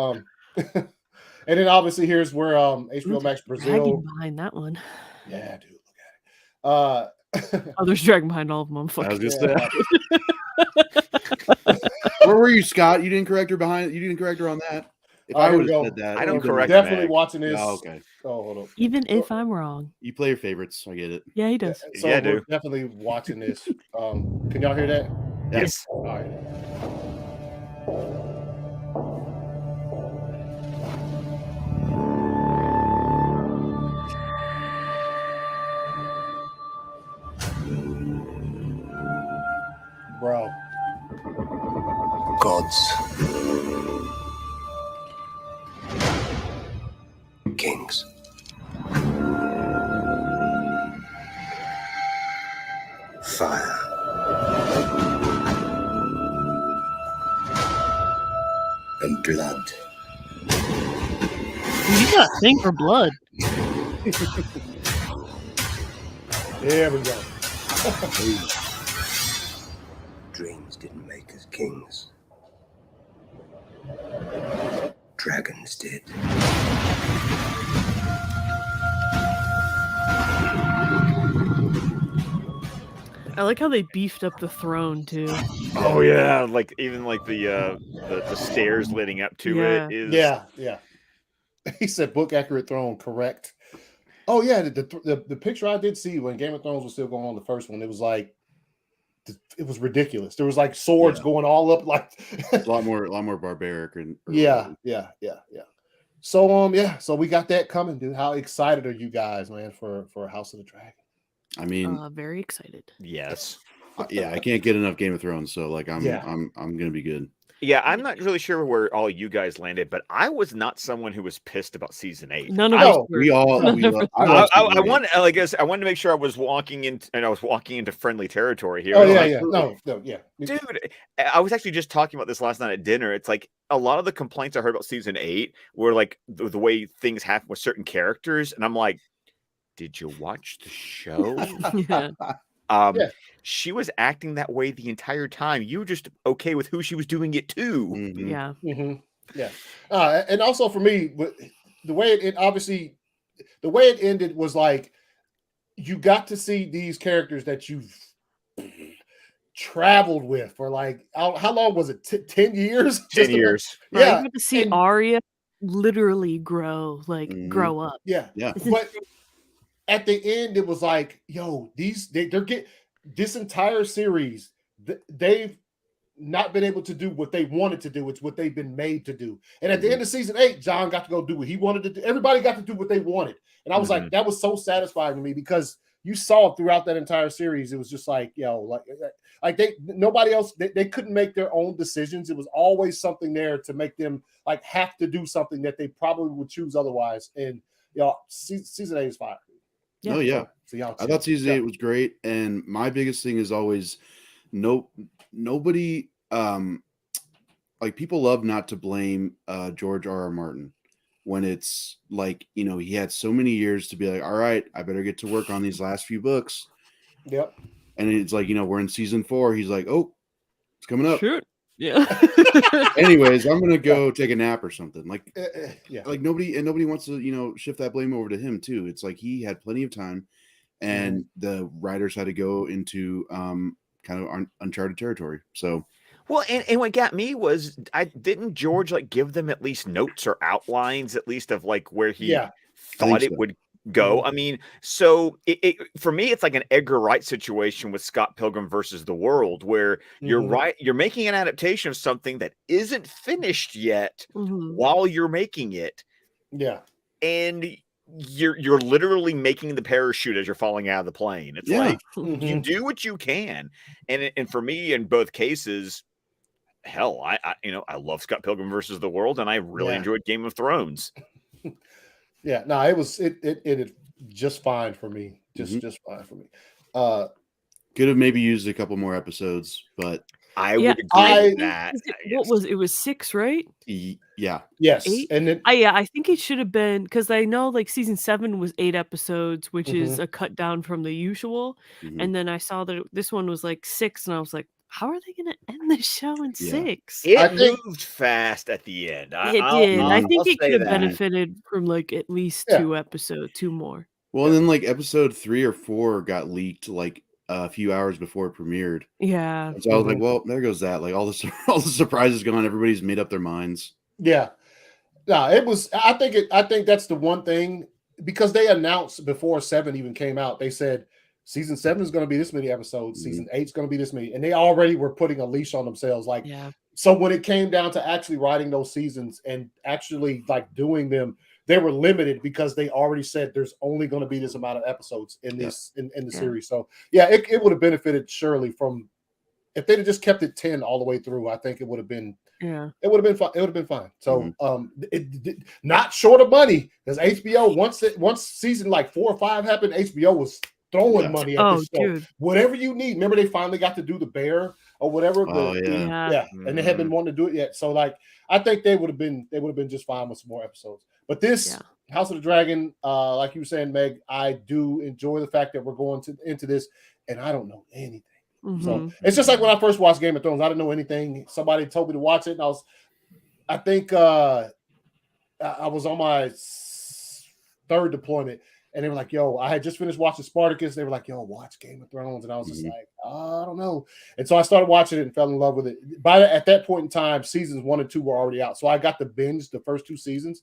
And then obviously here's where HBO Max Brazil behind that one. Yeah, dude, look at it. There's dragon behind all of them. I was just saying. Where were you, Scott? You didn't correct her on that. If I would have said that, I don't correct. Definitely watching this. Oh, okay. Oh, hold on. Even if I'm wrong, you play your favorites. I get it. Yeah, he does. So I do. Definitely watching this. Can y'all hear that? Yes. All right. Bro. Gods. Kings. Fire. And blood. You got a thing for blood. There we go. Dreams didn't make us kings. Dragons did. I like how they beefed up the throne too. Oh yeah, like even like the stairs leading up to it is. Yeah. He said book accurate throne, correct. Oh yeah, the picture I did see when Game of Thrones was still going on, the first one, it was like it was ridiculous. There was like swords going all up, like a lot more barbaric and yeah. So so we got that coming, dude. How excited are you guys, man, for House of the Dragon? I mean, very excited. Yes. Yeah, I can't get enough Game of Thrones, so like I'm Yeah. I'm gonna be good. Yeah, I'm not really sure where all you guys landed, but I was not someone who was pissed about season 8. None of I, us No, were. We all None we of love, us I were. love I season eight. wanted, I guess I wanted to make sure I was walking into friendly territory here. Oh It's yeah, like, yeah. No, yeah. dude, I was actually just talking about this last night at dinner. It's like a lot of the complaints I heard about season 8 were like the way things happen with certain characters, and I'm like, did you watch the show? Yeah. Yeah. She was acting that way the entire time. You were just okay with who she was doing it to. Mhm. Yeah. Yeah. And also for me, the way it obviously, the way it ended was like you got to see these characters that you've traveled with for like how long was it? 10 years? 10 years. Right, Yeah. you get to see and- Arya literally grow Mhm. grow up. Yeah. Yeah. But at the end, it was like, yo, they're getting this entire series, they've not been able to do what they wanted to do. It's what they've been made to do. And at the end of season 8, John got to go do what he wanted to do. Everybody got to do what they wanted. And I was like, that was so satisfying to me because you saw throughout that entire series, it was just like, yo, like nobody else, they couldn't make their own decisions. It was always something there to make them like have to do something that they probably would choose otherwise. And season 8 is fire. Yeah. Oh yeah. So y'all I thought season 8 was great, and my biggest thing is always nobody like people love not to blame George R.R. Martin when it's like, he had so many years to be like, all right, I better get to work on these last few books. Yep. And it's like, we're in season 4. He's like, oh, it's coming up. Sure. Yeah. Anyways, I'm gonna go take a nap or something. Like, yeah. like nobody wants to, shift that blame over to him too. It's like he had plenty of time, and the writers had to go into kind of uncharted territory. So, well, and what got me was didn't George like give them at least notes or outlines at least of like where he thought it would go. I mean, so it for me, it's like an Edgar Wright situation with Scott Pilgrim versus the World, where you're making an adaptation of something that isn't finished yet while you're making it. Yeah. And you're literally making the parachute as you're falling out of the plane. It's like you do what you can. And for me, in both cases, hell, I love Scott Pilgrim versus the World, and I really enjoyed Game of Thrones. Yeah, no, it just fine for me. Just fine for me. Could have maybe used a couple more episodes, but I would agree with that. What was it? It was 6, right? Yeah. Yes. 8? And then I think it should have been, because I know like season 7 was 8 episodes, which is a cut down from the usual. And then I saw that this one was like 6, and I was like, how are they going to end the show in 6? It moved fast at the end. It did. I think it could have that. benefited from like at least 2 more. Well, and then like episode 3 or 4 got leaked like a few hours before it premiered. Yeah. And so I was like, well, there goes that. Like all the surprises gone. Everybody's made up their minds. Yeah. No, it was. I think that's the one thing, because they announced before 7 even came out. They said season 7 is going to be this many episodes. Season 8 is going to be this many, and they already were putting a leash on themselves. Like, so when it came down to actually writing those seasons and actually like doing them, they were limited because they already said there's only going to be this amount of episodes in this in the series. So it would have benefited surely from if they'd have just kept it 10 all the way through. I think it would have been. Yeah, it would have been fine. It would have been fine. So, it not short of money, because HBO once season like 4 or 5 happened, HBO was throwing money at this show. Dude. Whatever you need. Remember, they finally got to do the Bear or whatever. And they hadn't been wanting to do it yet. So, like, I think they would have been just fine with some more episodes. But this House of the Dragon, like you were saying, Meg, I do enjoy the fact that we're going into this, and I don't know anything. So it's just like when I first watched Game of Thrones. I didn't know anything. Somebody told me to watch it, and I think I was on my 3rd deployment, and they were like, yo, I had just finished watching Spartacus. They were like, yo, watch Game of Thrones. And I was just like, I don't know. And so I started watching it and fell in love with it. At that point in time, seasons 1 and 2 were already out. So I got to binge the first 2 seasons.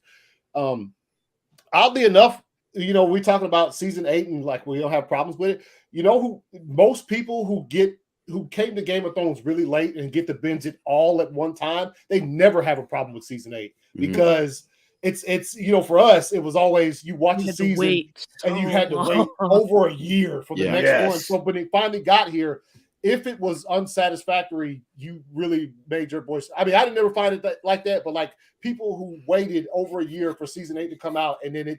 Oddly enough, we talking about season 8 and like we don't have problems with it. Who most people who came to Game of Thrones really late and get to binge it all at one time, they never have a problem with season 8 because it's for us, it was always you watch the season and you had to wait over a year for the next one. So when it finally got here, if it was unsatisfactory, you really made your voice. I mean, I didn't never find it like that, but like people who waited over a year for season 8 to come out, and then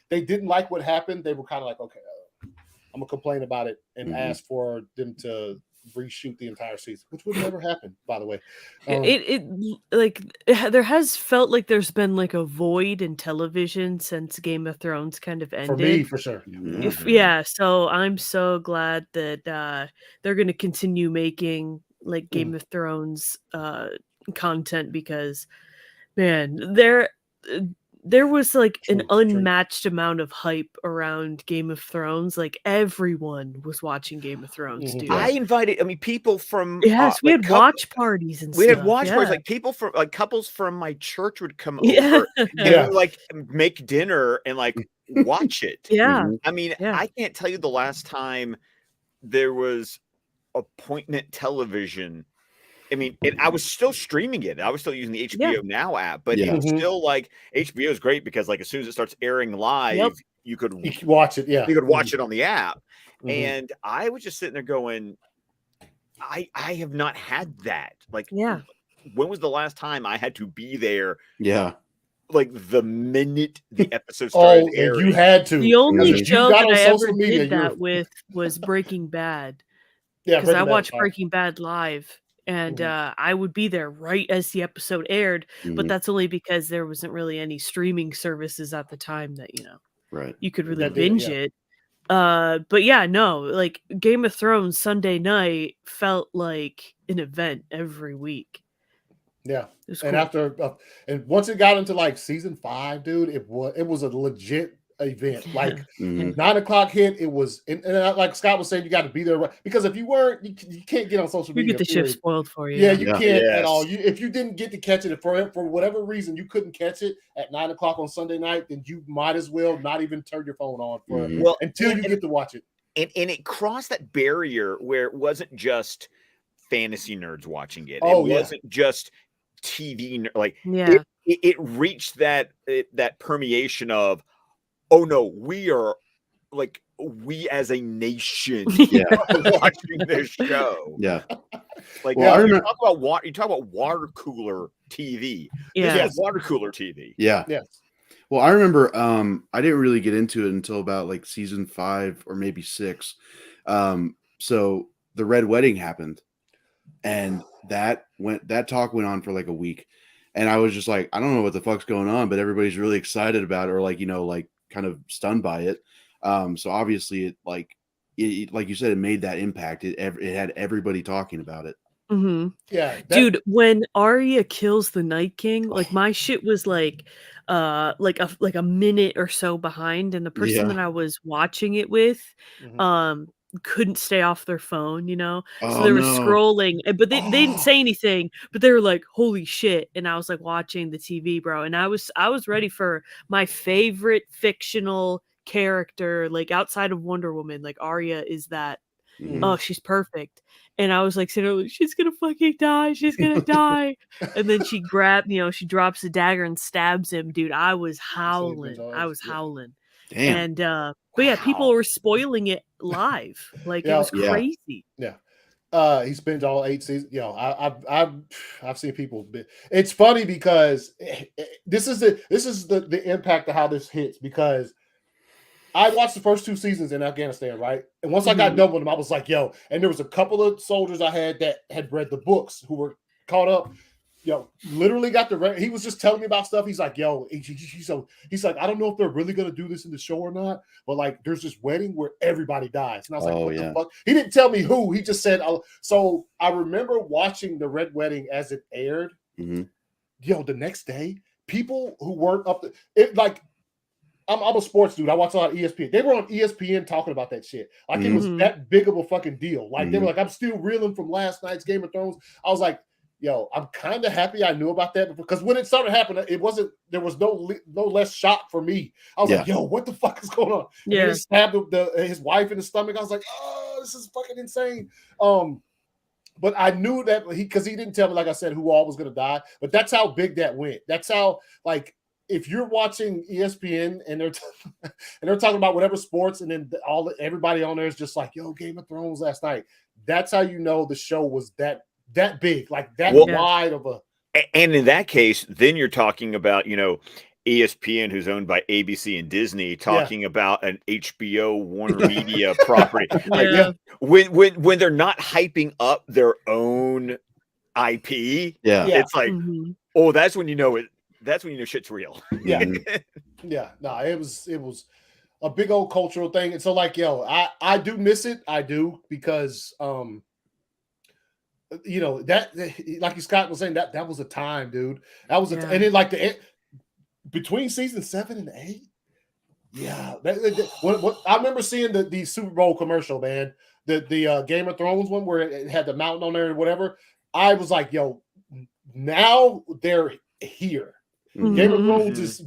they didn't like what happened, they were kind of like, okay, I'm gonna complain about it and ask for them to reshoot the entire season, which would never happen, by the way. There has felt like there's been like a void in television since Game of Thrones kind of ended. For me, for sure. So I'm so glad that they're going to continue making like Game of Thrones content, because man, there was like an unmatched amount of hype around Game of Thrones. Like everyone was watching Game of Thrones, dude. I invited, people from we had watch parties and we stuff. had watch parties. Like people from like couples from my church would come over and like make dinner and like watch it. I mean, I can't tell you the last time there was appointment television. I mean, I was still streaming it. I was still using the HBO Now app, but it was still like HBO is great because like as soon as it starts airing live, you could watch it. You could watch it on the app. And I was just sitting there going, I have not had that. Like, when was the last time I had to be there? Like the minute the episode started airing. And you had to. The only show that I ever did that with was Breaking Bad. Because I watched Breaking Bad live. And I would be there right as the episode aired, but that's only because there wasn't really any streaming services at the time that, you could really binge it. But yeah, no, like Game of Thrones Sunday night felt like an event every week. Yeah. And cool. And once it got into like season 5, dude, it was a legit event. Like 9:00 hit, it was, and like Scott was saying, you got to be there, right? Because if you weren't, you can't get on social media. You get the shit spoiled for you. Yeah, you can't at all. If you didn't get to catch it, for whatever reason you couldn't catch it at 9:00 on Sunday night, then you might as well not even turn your phone on until you get to watch it. And it crossed that barrier where it wasn't just fantasy nerds watching it. It wasn't just TV like it reached that permeation of, oh no, we as a nation watching this show. Like, I remember, you talk about water cooler TV. Water cooler TV. Well, I remember I didn't really get into it until about like season 5 or maybe 6. So the Red Wedding happened, and that talk went on for like a week, and I was just like, I don't know what the fuck's going on, but everybody's really excited about it, or like, like kind of stunned by it. So obviously it like you said, it made that impact. It had everybody talking about it. Dude, when Arya kills the Night King, like my shit was like a minute or so behind, and the person that I was watching it with couldn't stay off their phone, so they were scrolling, but they didn't say anything, but they were like, holy shit. And I was like watching the TV, bro, and I was ready for my favorite fictional character, like outside of Wonder Woman. Like Arya is that oh, she's perfect. And I was like, she's gonna fucking die, she's gonna die. And then she she drops the dagger and stabs him. Dude, I was howling. And but yeah, people were spoiling it live. Like it was crazy. He spent all 8 seasons. I've seen people. It's funny because this is the impact of how this hits, because I watched the first 2 seasons in Afghanistan, right? And once I got done with them, I was like, yo, and there was a couple of soldiers I had that had read the books who were caught up. Literally got he was just telling me about stuff. He's like, yo, he's like, I don't know if they're really going to do this in the show or not, but like, there's this wedding where everybody dies. And I was like, what the fuck? He didn't tell me who. He just said, so I remember watching the Red Wedding as it aired. The next day, people who weren't up to it, like, I'm a sports dude. I watch a lot of ESPN. They were on ESPN talking about that shit. Like it was that big of a fucking deal. Like they were like, I'm still reeling from last night's Game of Thrones. I was like, yo, I'm kind of happy I knew about that, because when it started happening, there was no less shock for me. I was like, yo, what the fuck is going on? And he stabbed his wife in the stomach. I was like, oh, this is fucking insane. But I knew that because he didn't tell me, like I said, who all was going to die. But that's how big that went. That's how, like, if you're watching ESPN and they're talking about whatever sports, and then everybody on there is just like, yo, Game of Thrones last night. That's how you know the show was that big, like that wide of a. And in that case, then you're talking about, ESPN, who's owned by ABC and Disney, talking about an HBO Warner Media property. Like, when they're not hyping up their own IP, it's like, oh, that's when you know it. That's when you know shit's real. Yeah. No, it was a big old cultural thing. And so, like, yo, I do miss it. I do, because that, like Scott was saying, that was a time, dude. That was and then like between season 7 and 8. Yeah. What I remember seeing the Super Bowl commercial, man. The Game of Thrones one where it had the mountain on there and whatever. I was like, yo, now they're here. Game of Thrones is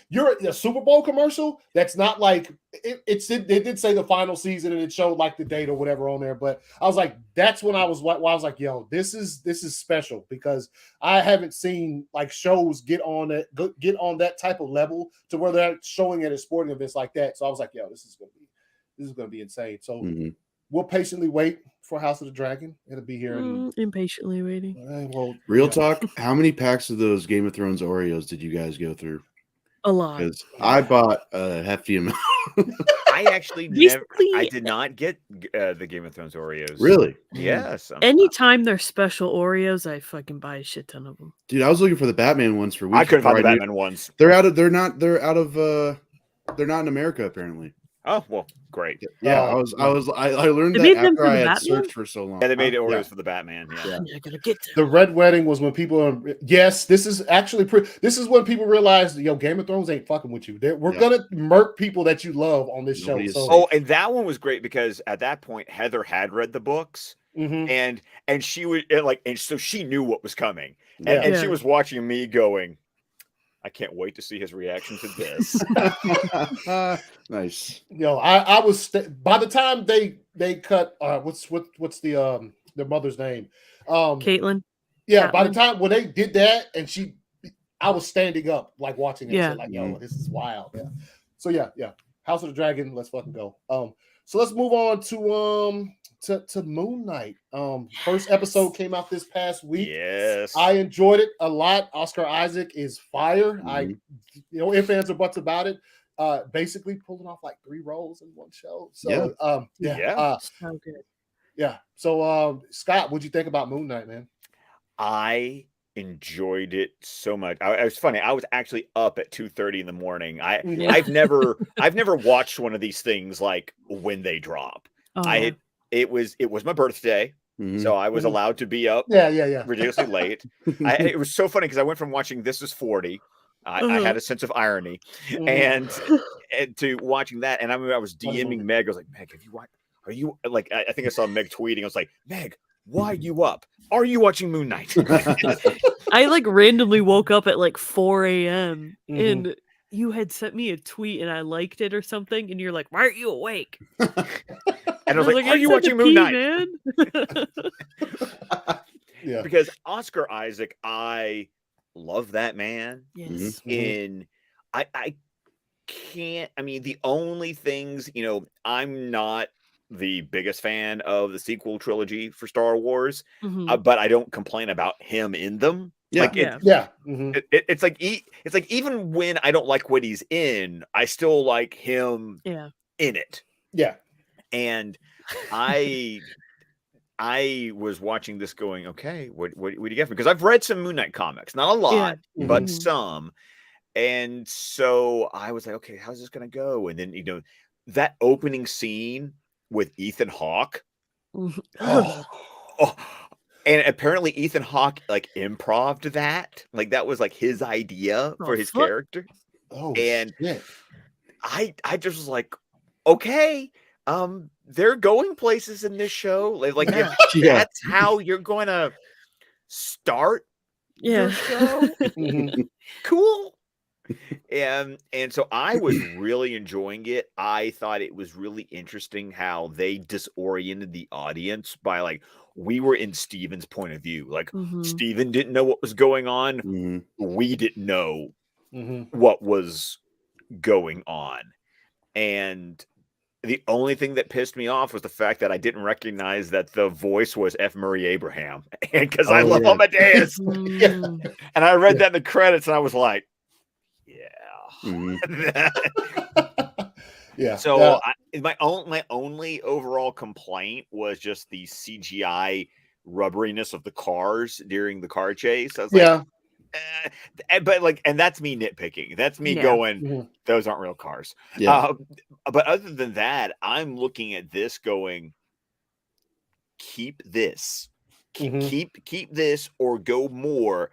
you're a Super Bowl commercial that's not like it did say the final season and it showed like the date or whatever on there, but I was like, that's when I was like, yo, this is special, because I haven't seen like shows get on that type of level to where they're showing it at sporting events like that. So I was like, yo, this is gonna be insane. So we'll patiently wait for House of the Dragon. It'll be here. Impatiently waiting. Real talk. How many packs of those Game of Thrones Oreos did you guys go through? A lot. Because I bought a hefty amount. I actually I did not get the Game of Thrones Oreos. Really? Yes. Anytime they're special Oreos, I fucking buy a shit ton of them. Dude, I was looking for the Batman ones for weeks. I couldn't find the Batman ones. They're not in America apparently. Oh, well, great. Yeah, I learned that after I had searched for so long. Yeah, they made Oreos for the Batman. Yeah. I gotta get to the Red Wedding was when people this is actually this is when people realized, yo, Game of Thrones ain't fucking with you. We're gonna murk people that you love on this show. So. And that one was great because at that point Heather had read the books, and she was and so she knew what was coming, and she was watching me going, I can't wait to see his reaction to this. Nice. Yo, I was by the time they cut what's the their mother's name? Caitlin. Yeah, Caitlin. by the time when they did that and I was standing up like watching it. Yeah. So like, yo, this is wild. Yeah. So yeah. House of the Dragon, let's fucking go. So let's move on to Moon Knight. First episode came out this past week. Yes, I enjoyed it a lot. Oscar Isaac is fire. If fans or buts about it. Basically pulling off like 3 roles in one show. So so good. Yeah. So Scott, what'd you think about Moon Knight, man? I enjoyed it so much. It was funny. I was actually up at 2:30 in the morning. I've never watched one of these things like when they drop. It was my birthday, so I was allowed to be up. Yeah. Ridiculously late. It was so funny because I went from watching This Is 40. I had a sense of irony, and to watching that. And I remember I was DMing Meg. I was like, Meg, have you watched? Are you like? I think I saw Meg tweeting. I was like, Meg, why are you up? Are you watching Moon Knight? I like randomly woke up at like 4 a.m. and you had sent me a tweet and I liked it or something, and you're like, why aren't you awake? And I was like, are you watching Moon Knight? Man? Yeah. Because Oscar Isaac, I love that man. Yes. I can't, the only things, I'm not the biggest fan of the sequel trilogy for Star Wars, but I don't complain about him in them. It's like even when I don't like what he's in, I still like him in it. Yeah. And I was watching this going, okay, what do you get from me? Because I've read some Moon Knight comics, not a lot, but some. And so I was like, okay, how's this going to go? And then, that opening scene with Ethan Hawke. And apparently Ethan Hawke like improv'd that. Like that was like his idea for his character. And shit. I just was like, okay, they're going places in this show. Like if that's how you're going to start your show. Cool. And so I was really enjoying it. I thought it was really interesting how they disoriented the audience by like, we were in Steven's point of view. Like Steven didn't know what was going on. We didn't know what was going on. And the only thing that pissed me off was the fact that I didn't recognize that the voice was F. Murray Abraham, because I love Amadeus. And I read that in the credits, and I was like, yeah. So my only overall complaint was just the CGI rubberiness of the cars during the car chase. I was like, but like, and that's me nitpicking. That's me going, those aren't real cars. But other than that, I'm looking at this going, keep this, keep this, or go more.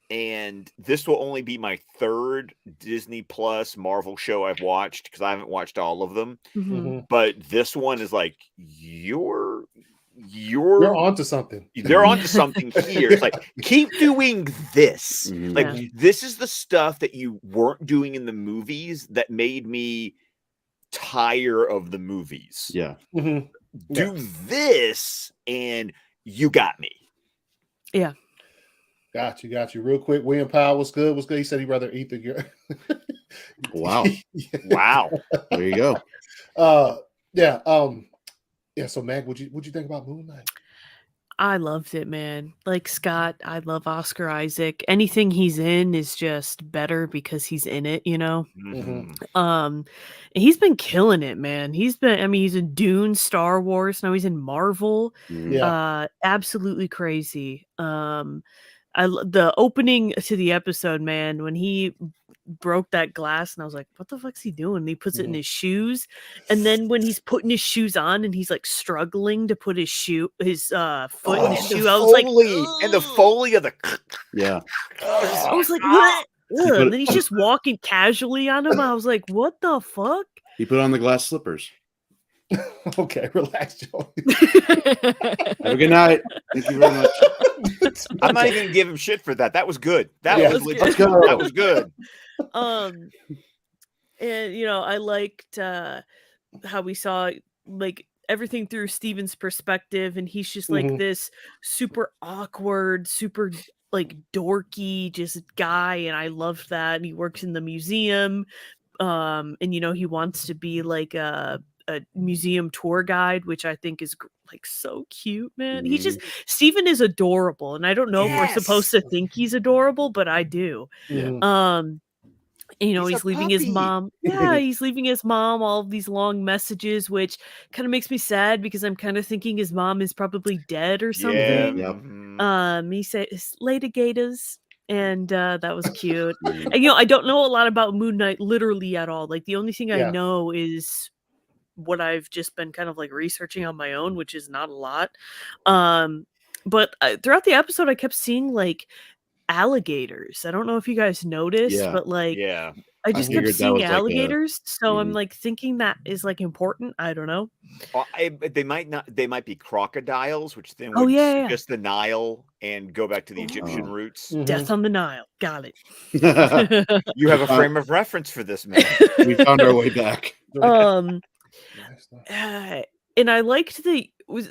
And this will only be my third Disney Plus Marvel show I've watched, because I haven't watched all of them. But this one is like, you're onto something. They're onto something here. It's like, keep doing this. Like, this is the stuff that you weren't doing in the movies that made me tire of the movies. Do this, and you got me. Got you. Real quick, William Powell was good. He said he'd rather eat the girl. Wow. There you go. So Mag, what'd you think about Moon Knight? I loved it, man. Like Scott, I love Oscar Isaac. Anything he's in is just better because he's in it, you know? He's been killing it, man. He's in Dune, Star Wars, now he's in Marvel. Absolutely crazy. The opening to the episode, man, when he broke that glass, and I was like, what the fuck's he doing? And he puts it in his shoes, and then when he's putting his shoes on and he's like struggling to put his foot in his shoe, I was like, and the Foley of the I was like, what? And then he's just walking casually on him. I was like, what the fuck? He put on the glass slippers. Okay, relax, Joey. Have a good night. Thank you very much. I'm not even gonna give him shit for that. That was good. That was good. And I liked how we saw like everything through Steven's perspective, and he's just like this super awkward, super like dorky just guy, and I loved that. And he works in the museum, and he wants to be like a museum tour guide, which I think is like so cute, man. Steven is adorable, and I don't know if we're supposed to think he's adorable, but I do. He's leaving his mom. He's leaving his mom all of these long messages, which kind of makes me sad because I'm kind of thinking his mom is probably dead or something. He says litigators, and that was cute. And I don't know a lot about Moon Knight literally at all. Like the only thing I know is what I've just been kind of like researching on my own, which is not a lot. But throughout the episode, I kept seeing like alligators. I don't know if you guys noticed, but like, I just kept seeing alligators. So I'm like thinking that is like important. I don't know. Well, they might be crocodiles, which then would just the Nile and go back to the Egyptian roots. Death on the Nile. Got it. You have a frame of reference for this, man. We found our way back. And I liked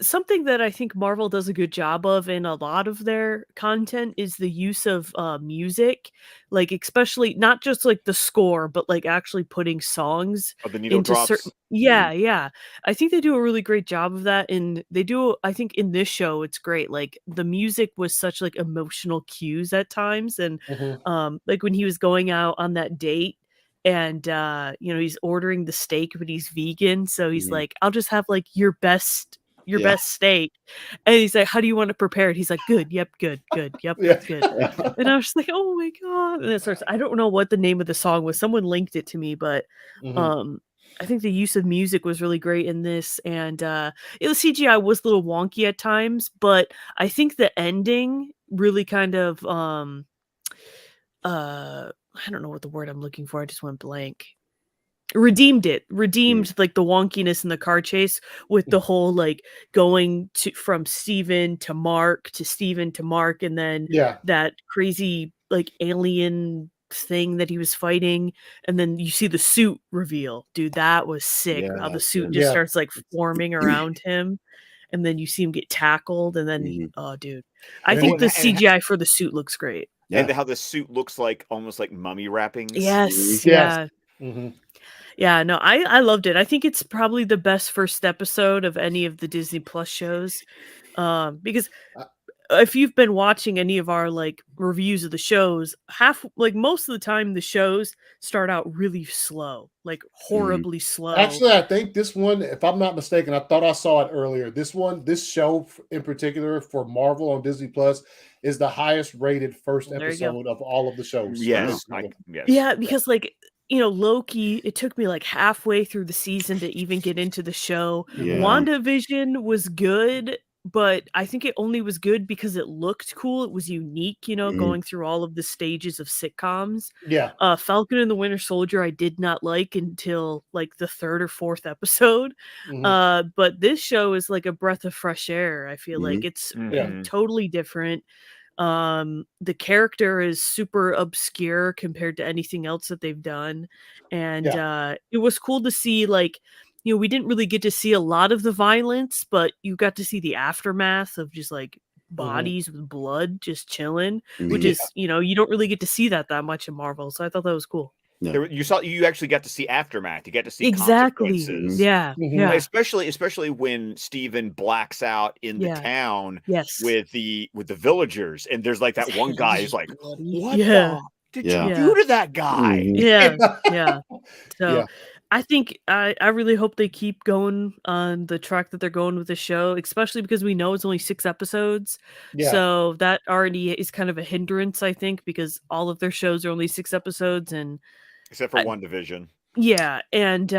something that I think Marvel does a good job of in a lot of their content is the use of music, like especially not just like the score, but like actually putting songs into certain. I think they do a really great job of that, and they do. I think in this show, it's great. Like the music was such like emotional cues at times, and like when he was going out on that date. And he's ordering the steak, but he's vegan, so he's like, I'll just have like your best steak. And he's like, how do you want to prepare it? He's like, good, yep, good, yep, that's good. And I was just like, oh my god. And it starts, I don't know what the name of the song was, someone linked it to me, but I think the use of music was really great in this. And the CGI was a little wonky at times, but I think the ending really kind of I don't know what the word I'm looking for. I just went blank. Redeemed like the wonkiness in the car chase with the whole like going from Steven to Mark to Steven to Mark, and then that crazy like alien thing that he was fighting, and then you see the suit reveal. Dude, that was sick. How the suit just starts like forming around him, and then you see him get tackled, and then oh dude, I think the CGI for the suit looks great. And how the suit looks like almost like mummy wrappings. Yes. Yes. Yeah. Mm-hmm. Yeah, no, I loved it. I think it's probably the best first episode of any of the Disney Plus shows. Because if you've been watching any of our like reviews of the shows, most of the time the shows start out really slow, like horribly slow. Actually, I think this one, if I'm not mistaken, I thought I saw it earlier. This show in particular for Marvel on Disney Plus is the highest rated first episode of all of the shows. Yes. Yes. Yeah, because like Loki, it took me like halfway through the season to even get into the show. Yeah. WandaVision was good, but I think it only was good because it looked cool. It was unique, going through all of the stages of sitcoms. Yeah. Falcon and the Winter Soldier I did not like until like the third or fourth episode. But this show is like a breath of fresh air. I feel like it's totally different. The character is super obscure compared to anything else that they've done, and it was cool to see like we didn't really get to see a lot of the violence, but you got to see the aftermath of just like bodies with blood just chilling, which is you don't really get to see that much in Marvel, so I thought that was cool. No. You actually got to see aftermath. You got to see exactly. consequences. Yeah. Especially when Steven blacks out in the town with the villagers, and there's like that one guy who's like, "What did you do to that guy?" So I think I really hope they keep going on the track that they're going with the show, especially because we know it's only 6 episodes. So that already is kind of a hindrance, I think, because all of their shows are only 6 episodes, and except for WandaVision. Yeah, and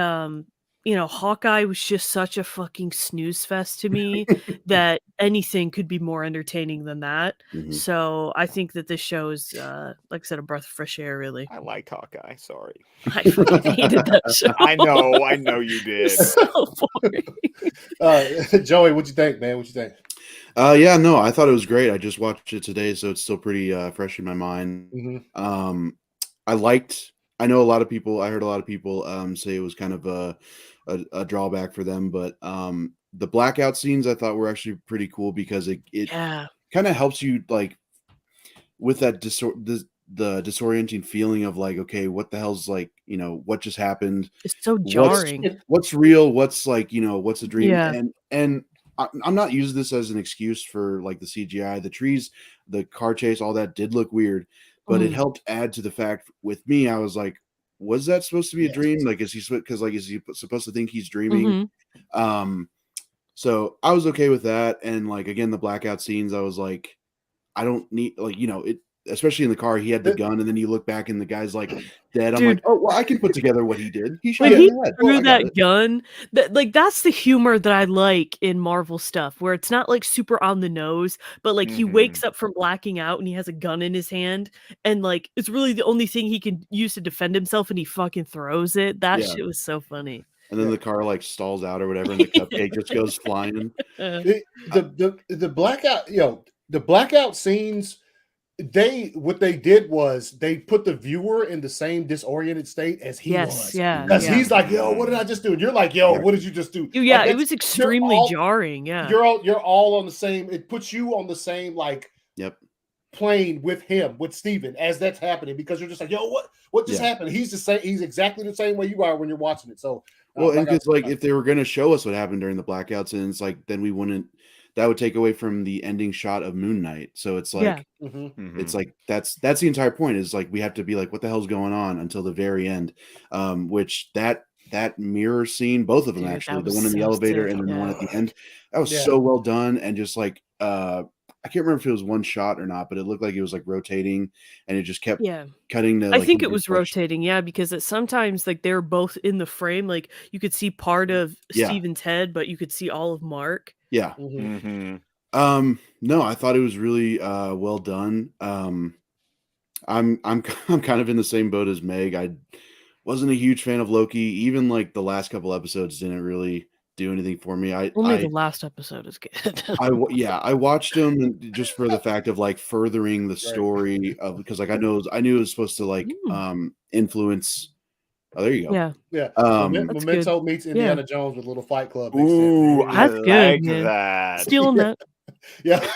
Hawkeye was just such a fucking snooze fest to me that anything could be more entertaining than that. So I think that this show is, like I said, a breath of fresh air, really. I liked Hawkeye, sorry. I fucking hated that show. I know you did. So boring. Joey, what'd you think, man? What'd you think? I thought it was great. I just watched it today, so it's still pretty fresh in my mind. I heard a lot of people say it was kind of a drawback for them, but the blackout scenes I thought were actually pretty cool because it kind of helps you like with that the disorienting feeling of like, okay, what the hell's like, what just happened? It's so jarring. What's real? What's like, what's a dream? Yeah. And I'm not using this as an excuse for like the CGI, the trees, the car chase, all that did look weird. But it helped add to the fact with me. I was like, was that supposed to be a dream? Like, is he supposed to think he's dreaming? So I was okay with that. And like, again, the blackout scenes, I was like, I don't need it, especially in the car, he had the gun and then you look back and the guy's like dead. I'm like, oh, well, I can put together what he did. He shot he threw that gun. That's the humor that I like in Marvel stuff, where it's not like super on the nose, but like he wakes up from blacking out and he has a gun in his hand, and like it's really the only thing he can use to defend himself, and he fucking throws it. That shit was so funny. And then the car like stalls out or whatever, and the cupcake just goes flying. The blackout, the blackout scenes. What they did was they put the viewer in the same disoriented state as he was. Because he's like, yo, what did I just do? And you're like, yo, what did you just do? Yeah, like, it was extremely jarring. Yeah. You're all on the same, it puts you on the same like plane with him, with Steven, as that's happening, because you're just like, yo, what just happened? He's the same, he's exactly the same way you are when you're watching it. So and because like if they were gonna show us what happened during the blackouts, and it's like then we wouldn't, that would take away from the ending shot of Moon Knight. So it's like it's like that's the entire point, is like we have to be like, what the hell's going on until the very end. Which that mirror scene, both of them actually, the one in the elevator and then the one at the end, that was so well done. And just like I can't remember if it was one shot or not, but it looked like it was like rotating, and it just kept cutting to. I think it was rotating, because sometimes like they're both in the frame. Like you could see part of Steven's head, but you could see all of Mark. Yeah. No, I thought it was really well done. I'm kind of in the same boat as Meg. I wasn't a huge fan of Loki. Even like the last couple episodes didn't really do anything for me. The last episode is good. I watched them just for the fact of like furthering the story of, because like I knew it was supposed to like influence. Oh, there you go. Yeah. Memento meets Indiana Jones with a little Fight Club. Ooh, that's good. That. Stealing that. Yeah.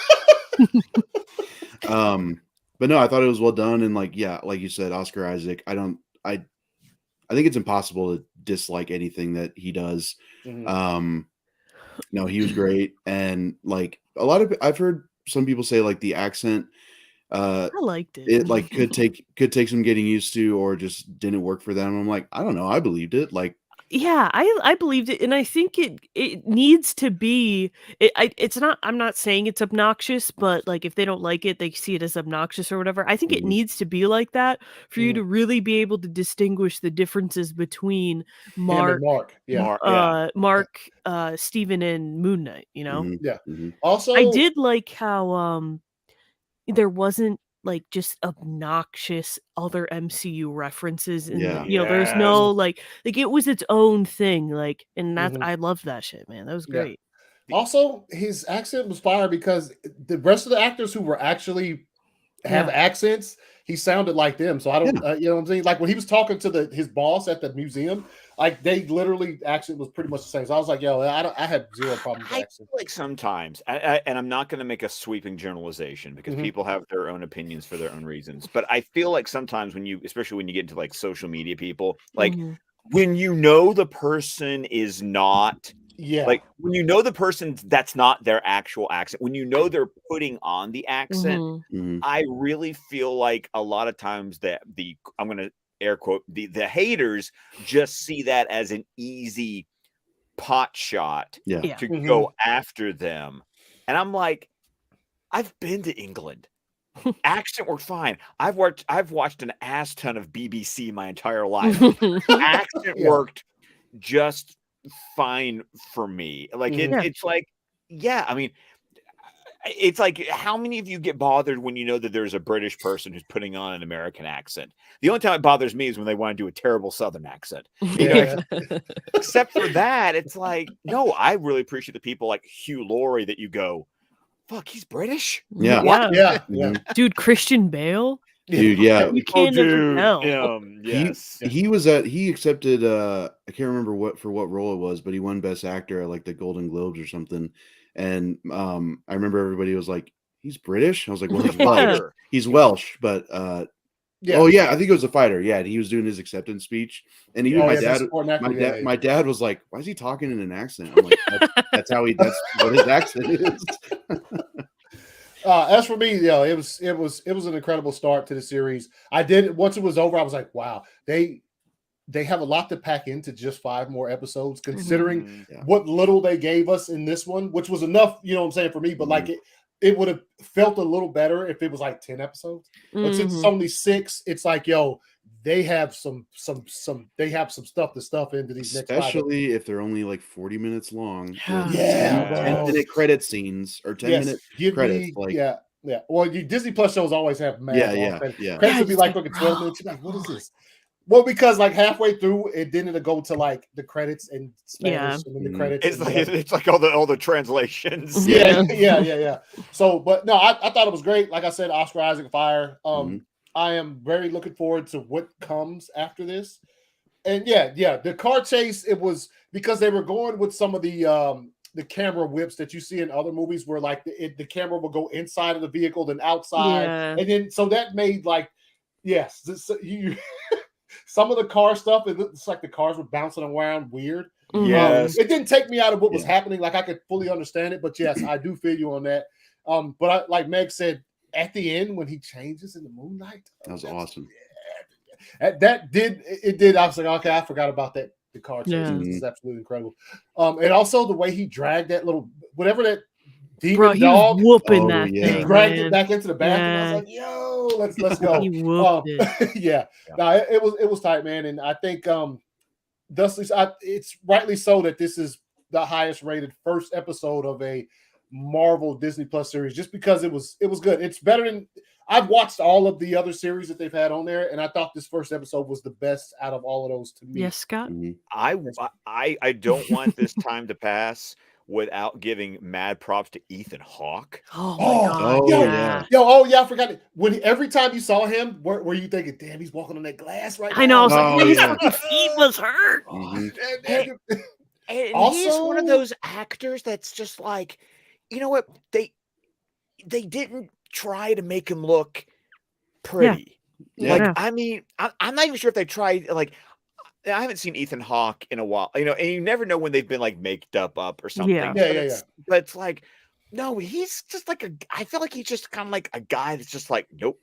but no, I thought it was well done, and like you said, Oscar Isaac. I think it's impossible to dislike anything that he does. Mhm. No, he was great, and like I've heard some people say like the accent, I liked it. it like could take some getting used to, or just didn't work for them. I'm like, I don't know, I believed it. Like, Yeah, I believed it, and I think it needs to be. It's not. I'm not saying it's obnoxious, but like if they don't like it, they see it as obnoxious or whatever. I think it Mhm. needs to be like that for you Mhm. to really be able to distinguish the differences between Him and Mark, Mark. Yeah. Mark, Steven, and Moon Knight. Mhm, Yeah. mhm. I Also, did like how there wasn't like just obnoxious other MCU references in Yeah. there's Yes. no like it was its own thing, like, and that Mhm. I loved that shit, man. That was Yeah. great. Also, his accent was fire because the rest of the actors who were actually have Yeah. accents, he sounded like them. So I don't, Yeah. you know what I'm saying? Like when he was talking to his boss at the museum, like they literally accent was pretty much the same. So I was like, yo, I had zero problem with the I accent. feel like sometimes, and I'm not going to make a sweeping generalization because Mhm. people have their own opinions for their own reasons. But I feel like sometimes especially when you get into like social media people, like Mhm. when you know the person is not Yeah. like when you know the person that's not their actual accent, when you know they're putting on the accent, Mhm. Mhm. I really feel like a lot of times that I'm going to air quote the haters just see that as an easy pot shot Yeah. Yeah. to Mhm. go after them. And I'm like, I've been to England. Accent worked fine. I've watched an ass ton of BBC my entire life. Accent Yeah. worked just fine for me. Like Mhm. Yeah. it's like, yeah, I mean, it's like how many of you get bothered when you know that there's a British person who's putting on an American accent? The only time it bothers me is when they want to do a terrible Southern accent. You know, Yeah. except for that, it's like, no, I really appreciate the people like Hugh Laurie that you go, fuck, he's British? Yeah. Yeah. Yeah. Yeah. Mhm. Dude, Christian Bale? Dude, yeah. You Oh, can't never dude. tell. Yes. He accepted I can't remember for what role it was, but he won Best Actor at like the Golden Globes or something. And I remember everybody was like, he's British. I was like, well, he's Welsh. Fighter. He's Welsh, but Yeah. oh yeah, I think it was a fighter. Yeah, he was doing his acceptance speech, and even Oh yeah. Best supporting actor. Yeah. my dad was like, "Why is he talking in an accent?" I'm like, "That's what his accent is." As for me, it was an incredible start to the series. Once it was over, I was like, wow, they have a lot to pack into just 5 more episodes, considering Mhm. Yeah. what little they gave us in this one, which was enough, you know what I'm saying, for me. But like it would have felt a little better if it was like 10 episodes. But since it's Mhm. only 6, it's like, yo, they have some stuff to stuff into these next 5 episodes. Especially if they're only like 40 minutes long. Yeah. Yeah, 10 bro. minute credit scenes or 10 Yes, minute give credits. me Like, yeah. Well, Disney Plus shows always have mad long yeah. credits. Yeah. Credits would be just like like, fucking 12 minutes. You're like, what is this? Well, because like halfway through, it didn't go to like the credits in Spanish and then the credits. It's like all the translations. Yeah. So, but no, I thought it was great. Like I said, Oscar Isaac fire. I am very looking forward to what comes after this. And the car chase, it was because they were going with some of the camera whips that you see in other movies where like the camera will go inside of the vehicle then outside. Yeah. And then so that made like some of the car stuff, it looks like the cars were bouncing around weird. Yes. It didn't take me out of what was happening. Like I could fully understand it, but yes, I do feel you on that. But like Meg said, at the end when he changes in the moonlight, That was awesome. That did. I was like, okay, I forgot about that. The car chase. Yeah. This is absolutely incredible. And also the way he dragged that little whatever that demon Bro, he dog was whooping Oh, that yeah. he thing, dragged man. it back into the bathroom. I Yeah. was like, yo, let's go. He whooped it. Yeah. No, it was tight, man. And I think thusly it's rightly so that this is the highest rated first episode of a Marvel Disney Plus series, just because it was good. It's better than I've watched all of the other series that they've had on there, and I thought this first episode was the best out of all of those to me. Yes, Scott. I don't want this time to pass without giving mad props to Ethan Hawke. Oh my god. Oh, yeah. I forgot it. Every time you saw him, were you thinking, damn, he's walking on that glass right now? I know. I was like, Oh, man, his yeah. fucking feet was hurt. And Also- he's one of those actors that's just like, you know what? They didn't try to make him look pretty. Yeah. Like, I mean, I'm not even sure if they tried, like, I haven't seen Ethan Hawke in a while, and you never know when they've been like maked up or something. Yeah. But it's like, no, he's just like I feel like he's just kind of like a guy that's just like, nope,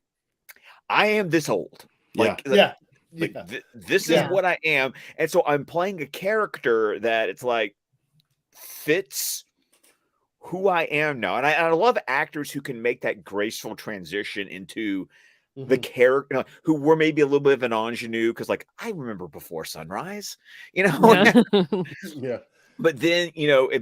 I am this old. Like, this is what I am. And so I'm playing a character that it's like fits who I am now. And I love actors who can make that graceful transition into the character, who were maybe a little bit of an ingenue, because like I remember Before Sunrise, Yeah. But then,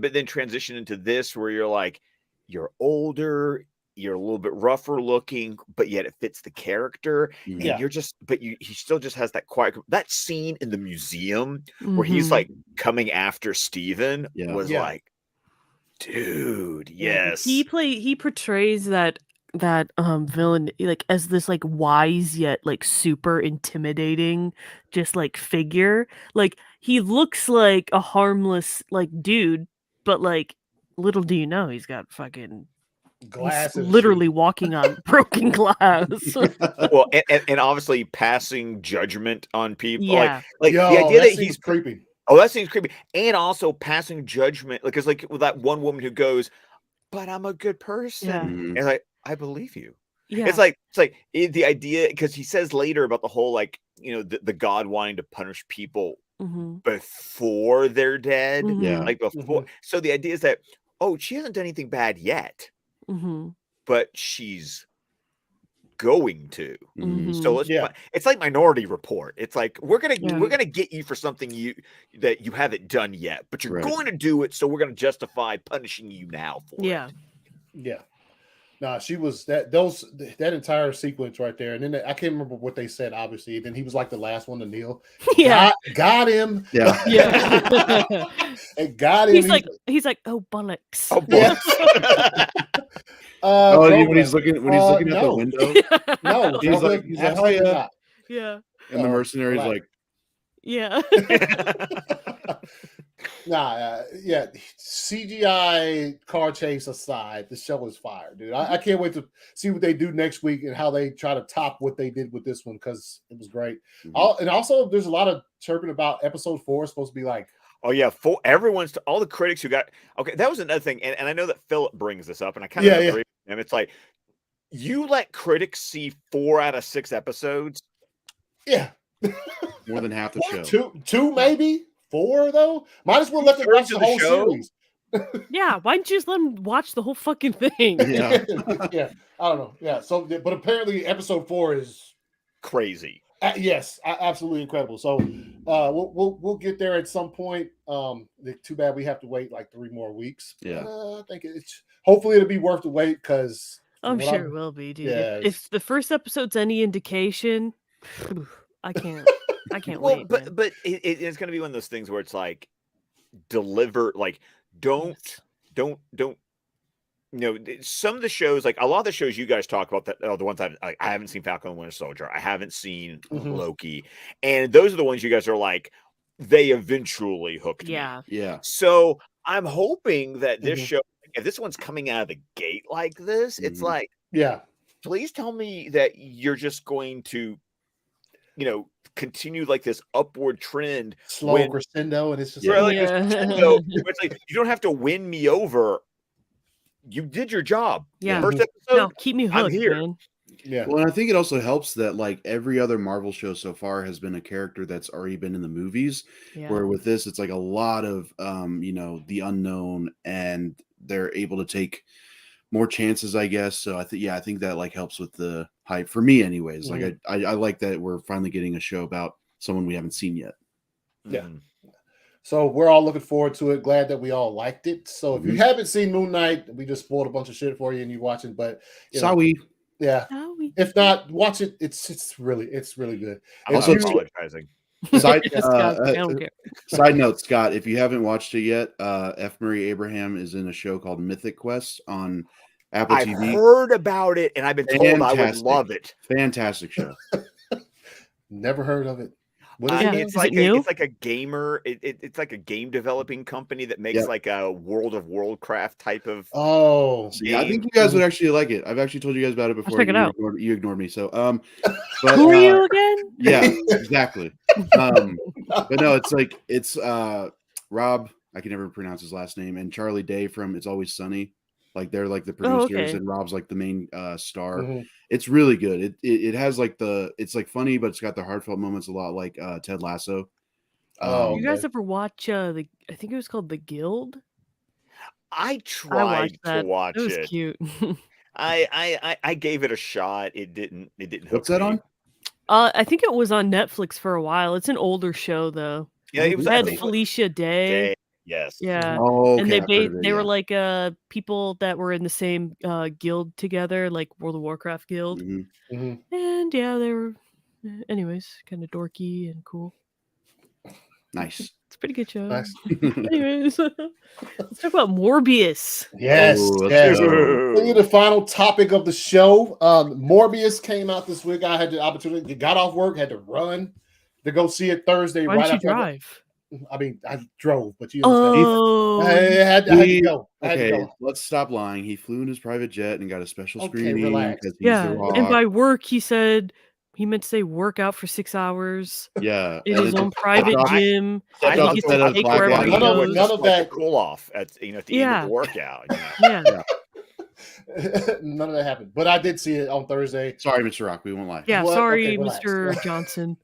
but then transition into this where you're like, you're older, you're a little bit rougher looking, but yet it fits the character. And you're just, he still just has that quiet, that scene in the museum where he's like coming after Steven was like, dude, yes. He portrays that villain like as this like wise yet like super intimidating just like figure. Like he looks like a harmless like dude, but like little do you know he's got fucking glass, literally walking on broken glass. Well, and obviously passing judgment on people. Yeah. Like the idea that he's creepy. Oh, that seems creepy. And also passing judgment, because like with that one woman who goes, but I'm a good person. Yeah. And like, I believe you. Yeah. It's like the idea, because he says later about the whole like, the God wanting to punish people before they're dead. Like before. So the idea is that, oh, she hasn't done anything bad yet. But she's going to. So it's like Minority Report. It's like we're gonna get you for something that you haven't done yet, but you're going to do it, so we're gonna justify punishing you now for it. Yeah. Nah, she was that entire sequence right there, and then I can't remember what they said. Obviously, then he was like the last one to kneel. Got him. Yeah. And got him. He's like, oh bollocks. Oh bollocks. When he's looking at the window. No, he's like, oh yeah. Yeah. And the mercenary's like, yeah. CGI car chase aside, the show is fire, dude. I can't wait to see what they do next week and how they try to top what they did with this one, because it was great. And also, there's a lot of chirping about episode 4 is supposed to be like, oh yeah, all the critics who got that was another thing, and I know that Philip brings this up, and I kind of agree with him. It's like, you let critics see 4 out of 6 episodes. Yeah. More than half the show. Two maybe 4 though. Might as well let them watch the whole series. Yeah, why don't you just let them watch the whole fucking thing? Yeah. Yeah, I don't know. Yeah, so but apparently episode 4 is crazy. Yes, absolutely incredible. So we'll get there at some point. Too bad we have to wait like 3 more weeks. Yeah, I think hopefully it'll be worth the wait, because I'm sure it will be, dude. Yeah, if the first episode's any indication, I can't wait. But it's going to be one of those things where it's like, deliver, like don't. Some of the shows, like a lot of the shows you guys talk about, that are the ones I haven't seen. Falcon and Winter Soldier, I haven't seen Loki, and those are the ones you guys are like, they eventually hooked me. Yeah. So I'm hoping that this show, if this one's coming out of the gate like this, it's like, please tell me that you're just going to, continue like this upward trend, slow crescendo, and it's just it's like, you don't have to win me over. You did your job. Yeah. First episode, no, keep me hooked, I'm here. man. Yeah. Well, and I think it also helps that like every other Marvel show so far has been a character that's already been in the movies. Yeah. Where with this, it's like a lot of the unknown, and they're able to take more chances, I guess. So I think that like helps with the hype for me, anyways. Like I like that we're finally getting a show about someone we haven't seen yet. Yeah. So we're all looking forward to it. Glad that we all liked it. So if you haven't seen Moon Knight, we just spoiled a bunch of shit for you and you're watching, but sorry. Yeah. If not, watch it. It's really good. I'm also apologizing. Side note, Scott, if you haven't watched it yet, F. Murray Abraham is in a show called Mythic Quest on Apple TV. I've heard about it, and I've been told I would love it. Fantastic show. Never heard of it. What is it? It's Is like it new? it's like a gamer. It's like a game developing company that makes like a World of Warcraft type of. Oh, See, I think you guys would actually like it. I've actually told you guys about it before. check it out. You ignored me. So, but Who are you again? yeah, exactly. But no, it's Rob. I can never pronounce his last name, and Charlie Day from It's Always Sunny. Like they're like the producers, okay. and Rob's like the main star. Mhm. It's really good. It has like it's like funny, but it's got the heartfelt moments a lot, like Ted Lasso. Oh, You guys ever watch I think it was called The Guild? I I tried watched to that. watch It was it. cute. I gave it a shot. It didn't hook What's that me. on? I think it was on Netflix for a while. It's an older show though. Yeah, it was. It I had think Felicia Day. Day. Yes. Yeah. Oh, And okay. I've heard of it, they were yeah. like people that were in the same guild together, like World of Warcraft guild. Mhm. Mhm. And yeah, they were anyways, kind of dorky and cool. Nice. It's a pretty good show. Nice. Anyways, let's talk about Morbius. Yes, Oh, let's yes. go. Bring you the final topic of the show. Morbius came out this week. I had the opportunity, got off work, had to run to go see it Thursday. Why didn't you after I got- drive? I mean, I drove, but you understand. Oh, I had to go. I had to Okay, go. let's stop lying. He flew in his private jet and got a special Okay, screening relax. because he's yeah. the Rock. And by work, he said he meant to say work out for 6 hours Yeah, in and his it own just private stepped off- gym. stepped He off gets instead to of take Black wherever Lives he None of- goes. none of like that- the cool off at the end of the workout. Yeah. None of that happened, but I did see it on Thursday. Sorry, Mr. Rock, we won't lie. Yeah, What? sorry, Okay, relax. Mr. Johnson.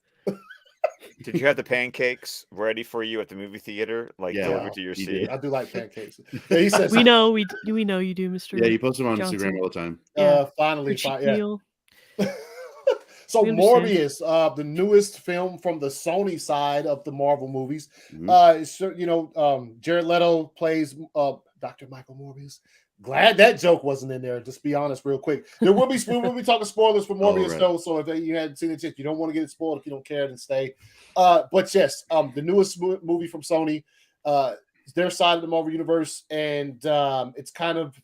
Did you have the pancakes ready for you at the movie theater, like Yeah, delivered to your he seat? did. I do like pancakes. Yeah, he says We know you do, Mr. Yeah, you post them on Johnson. Instagram all the time. Yeah. Finally, yeah. Meal. So We understand. Morbius, the newest film from the Sony side of the Marvel movies. Mhm. Jared Leto plays Dr. Michael Morbius. Glad that joke wasn't in there. Just be honest, real quick. We will be talking spoilers for Morbius right. though. So if you hadn't seen it yet, you don't want to get it spoiled. If you don't care, then stay. But yes, the newest movie from Sony, their side of the Marvel universe, and it's kind of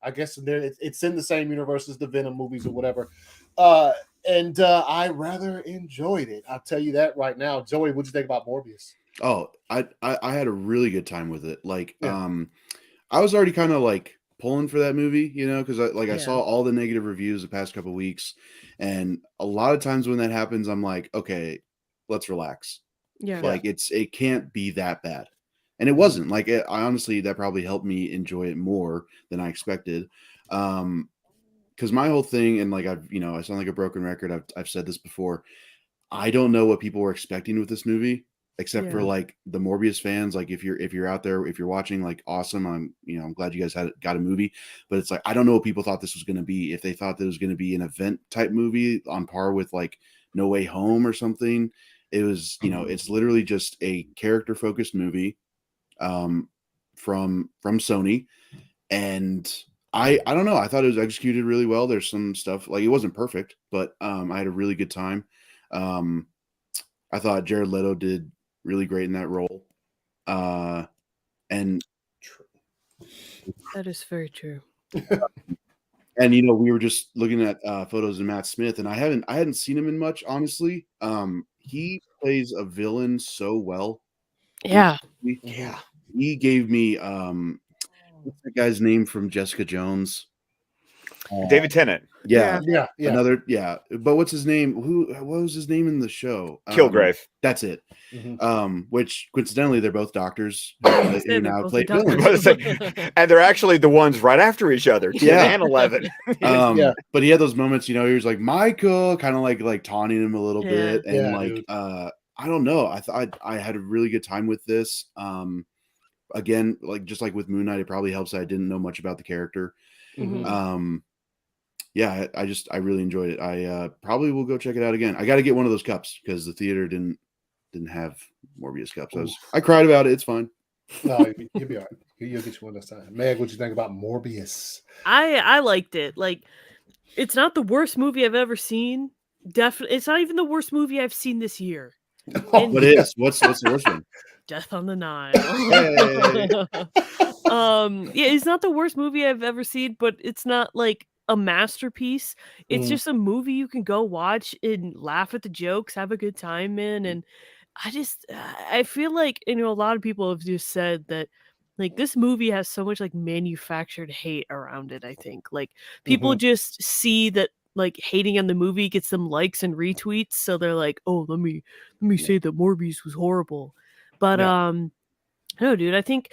I guess it's in the same universe as the Venom movies or whatever. And I rather enjoyed it. I'll tell you that right now. Joey, what'd you think about Morbius? Oh, I had a really good time with it. Like, Yeah. I was already kind of like pulling for that movie, because I Yeah. saw all the negative reviews the past couple weeks, and a lot of times when that happens, I'm like, okay, let's relax. Yeah. Like it can't be that bad, and it wasn't. Like I honestly, that probably helped me enjoy it more than I expected. Because my whole thing, and like I sound like a broken record. I've said this before. I don't know what people were expecting with this movie, except for Yeah. like the Morbius fans. Like if you're out there, if you're watching, like awesome. I'm glad you guys got a movie, but it's like I don't know what people thought this was going to be. If they thought that it was going to be an event type movie on par with like No Way Home or something, it was it's literally just a character focused movie, from Sony, and I don't know. I thought it was executed really well. There's some stuff like it wasn't perfect, but I had a really good time. I thought Jared Leto did really great in that role. And That is very true. we were just looking at photos of Matt Smith, and I hadn't seen him in much, honestly. He plays a villain so well. Yeah. Yeah. He gave me what's that guy's name from Jessica Jones? David Tennant. Yeah. Yeah. But what's his name? What was his name in the show? Kilgrave. That's it. Mhm. Which coincidentally they're both doctors Yeah, who now both play the villains. doctors. And they're actually the ones right after each other, 10 Yeah. and 11. Yeah. But he had those moments, he was like Michael, kind of like taunting him a little Yeah. bit, and Yeah, like dude. I don't know. I thought I had a really good time with this. Again, like just like with Moon Knight, it probably helps that I didn't know much about the character. Mhm. Yeah, I really enjoyed it. I probably will go check it out again. I got to get one of those cups because the theater didn't have Morbius cups. I cried about it. It's fine. No, you'll be all right. You'll get you one this time. Meg, what'd you think about Morbius? I liked it. Like, it's not the worst movie I've ever seen. Definitely, it's not even the worst movie I've seen this year. Oh, What is? What's the worst one? Death on the Nile. Hey. Yeah, it's not the worst movie I've ever seen, but it's not like a masterpiece. It's just a movie you can go watch and laugh at the jokes, have a good time, man. And I feel like, a lot of people have just said that, like, this movie has so much like manufactured hate around it. I think like people just see that like hating on the movie gets them likes and retweets, so they're like, oh, let me say that Morbius was horrible. But no, dude, I think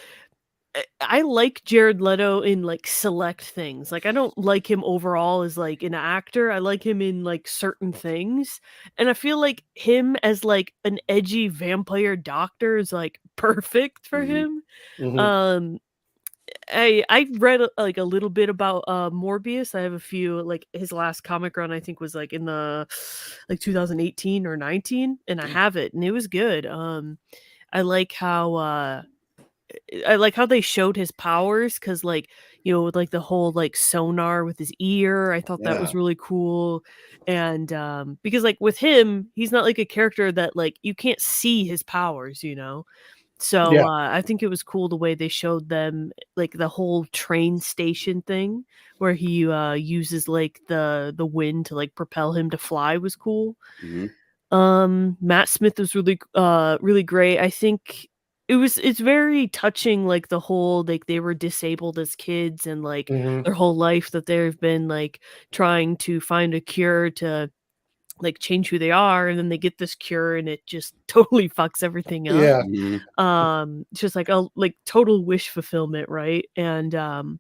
I like Jared Leto in like select things. Like I don't like him overall as like an actor. I like him in like certain things. And I feel like him as like an edgy vampire doctor is like perfect for him. Um I read like a little bit about Morbius. I have a few, like his last comic run I think was like in the like 2018 or 19, and I have it and it was good. I like how they showed his powers, because like, with like the whole like sonar with his ear, I thought that was really cool. And because like with him, he's not like a character that like you can't see his powers, so I think it was cool the way they showed them, like the whole train station thing where he uses like the wind to like propel him to fly was cool. Matt Smith was really great. I think it's very touching, like the whole like they were disabled as kids and like their whole life that they've been like trying to find a cure to like change who they are, and then they get this cure and it just totally fucks everything up. It's just like a like total wish fulfillment, right? And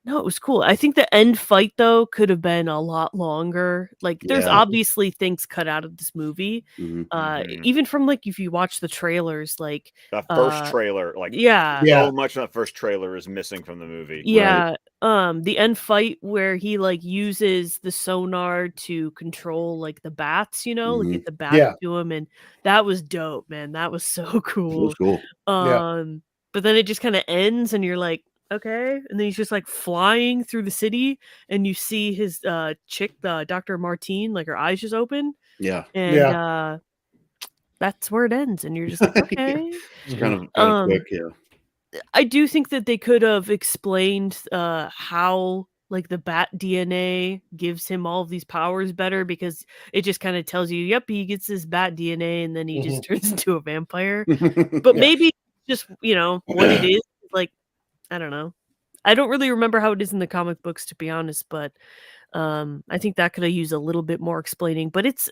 no, it was cool. I think the end fight though could have been a lot longer. Like there's obviously things cut out of this movie. Even from like if you watch the trailers, like the first trailer, like so much of that first trailer is missing from the movie. Yeah. The end fight where he like uses the sonar to control like the bats, like get the bats to him, and that was dope, man. That was so cool. That was cool. But then it just kind of ends and you're like, okay, and then he's just like flying through the city and you see his chick, the Dr. Martine, like her eyes just open. And that's where it ends, and you're just like, okay. It's kind of quick. I do think that they could have explained how like the bat DNA gives him all of these powers better, because it just kind of tells you, yep, he gets this bat DNA and then he just turns into a vampire. But maybe just what it is, like, I don't know. I don't really remember how it is in the comic books, to be honest, but I think that could have used a little bit more explaining. But it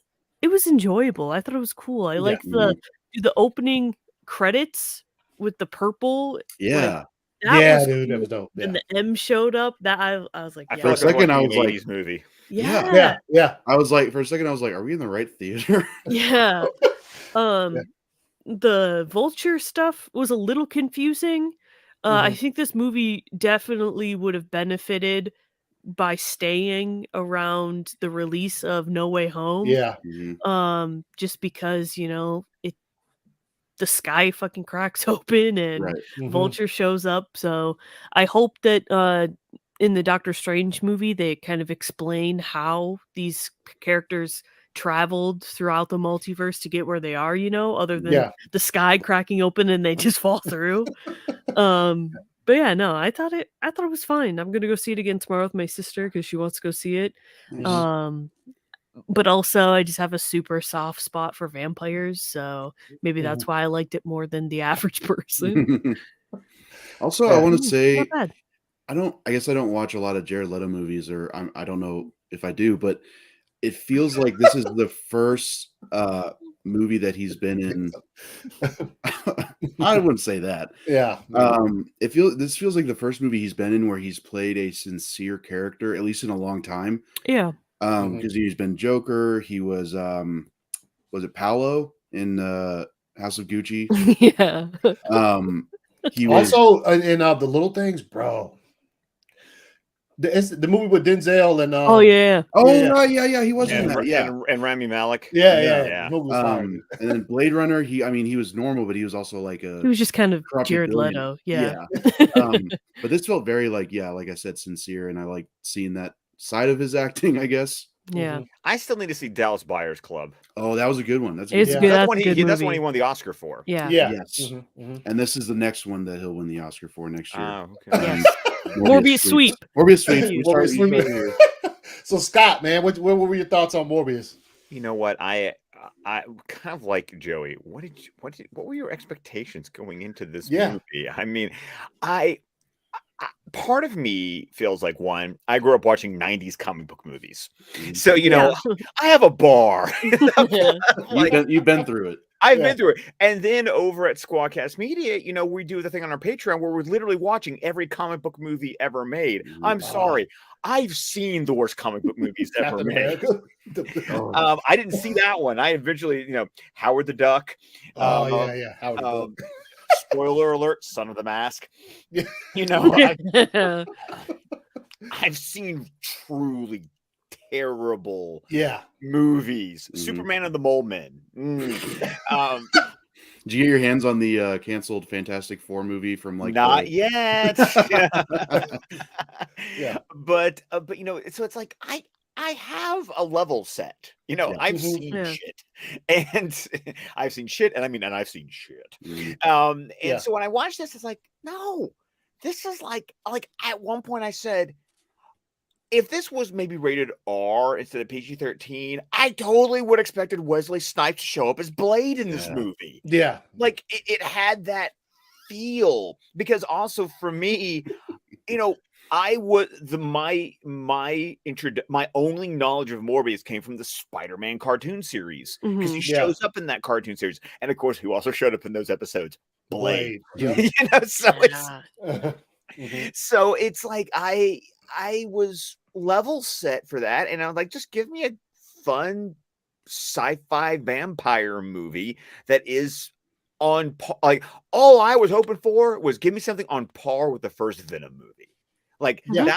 was enjoyable. I thought it was cool. I like the opening credits with the purple. Yeah. Like, dude, that was dope. And the M showed up. That I was like, for a second I was like, '80s movie. Yeah. I was like, for a second I was like, are we in the right theater? Yeah. The vulture stuff was a little confusing. I think this movie definitely would have benefited by staying around the release of No Way Home. Just because, the sky fucking cracks open and Vulture shows up. So I hope that in the Doctor Strange movie, they kind of explain how these characters traveled throughout the multiverse to get where they are, other than the sky cracking open and they just fall through. But yeah, no, I thought it was fine. I'm gonna go see it again tomorrow with my sister because she wants to go see it. But also I just have a super soft spot for vampires, so maybe that's why I liked it more than the average person. Also, I want to say, I guess I don't watch a lot of Jared Leto movies, or I don't know if I do, but it feels like this is the first movie that he's been in. I wouldn't say that. This feels like the first movie he's been in where he's played a sincere character, at least in a long time. Because he's been Joker. He was it Paolo in House of Gucci? He was also in The Little Things, bro. The movie with Denzel and he was in that, and Rami Malek. And then Blade Runner, he was normal, but he was also like he was just kind of Jared Leto. But this felt very like I said, sincere, and I like seeing that side of his acting, I guess. Yeah, I still need to see Dallas Buyers Club. Oh, that was a good one. That's it's Yeah. good. That's That's one a good movie. that's one he won the Oscar for. Yeah. Yeah. Yes. Mm-hmm. And this is the next one that he'll win the Oscar for next year. Oh, okay. Yes. Morbius Sweep. Morbius Sweep. Thank you. Morbius We Sweep. start here. So Scott, man, what were your thoughts on Morbius? You know what? I kind of like Joey. What were your expectations going into this movie? I mean, I part of me feels like one, I grew up watching 90s comic book movies. So, you know, I have a bar. You've been through it. I've been through it. And then over at Squadcast Media, you know, we do the thing on our Patreon where we're literally watching every comic book movie ever made. I'm sorry. I've seen the worst comic book movies ever made. I didn't see that one. I eventually, you know, Howard the Duck. Howard the Duck. Spoiler alert, Son of the Mask. Yeah. You know, I've seen truly terrible movies. Superman and the Mole Men. Did you get your hands on the canceled Fantastic Four movie from like not yet? Yeah. But you know, so it's like I have a level set. You know, I've seen shit. And I've seen shit, and I've seen shit. And so when I watch this, it's like, no, this is like at one point I said, if this was maybe rated R instead of PG-13, I totally would have expected Wesley Snipes to show up as Blade in this movie. Yeah. Like it had that feel, because also for me, you know, I would my only knowledge of Morbius came from the Spider-Man cartoon series, because he shows up in that cartoon series, and of course, who also showed up in those episodes, Blade. Yeah. You know, so it's so it's like I was level set for that, and I was like, just give me a fun sci-fi vampire movie that is on like all I was hoping for was give me something on par with the first Venom movie. Like that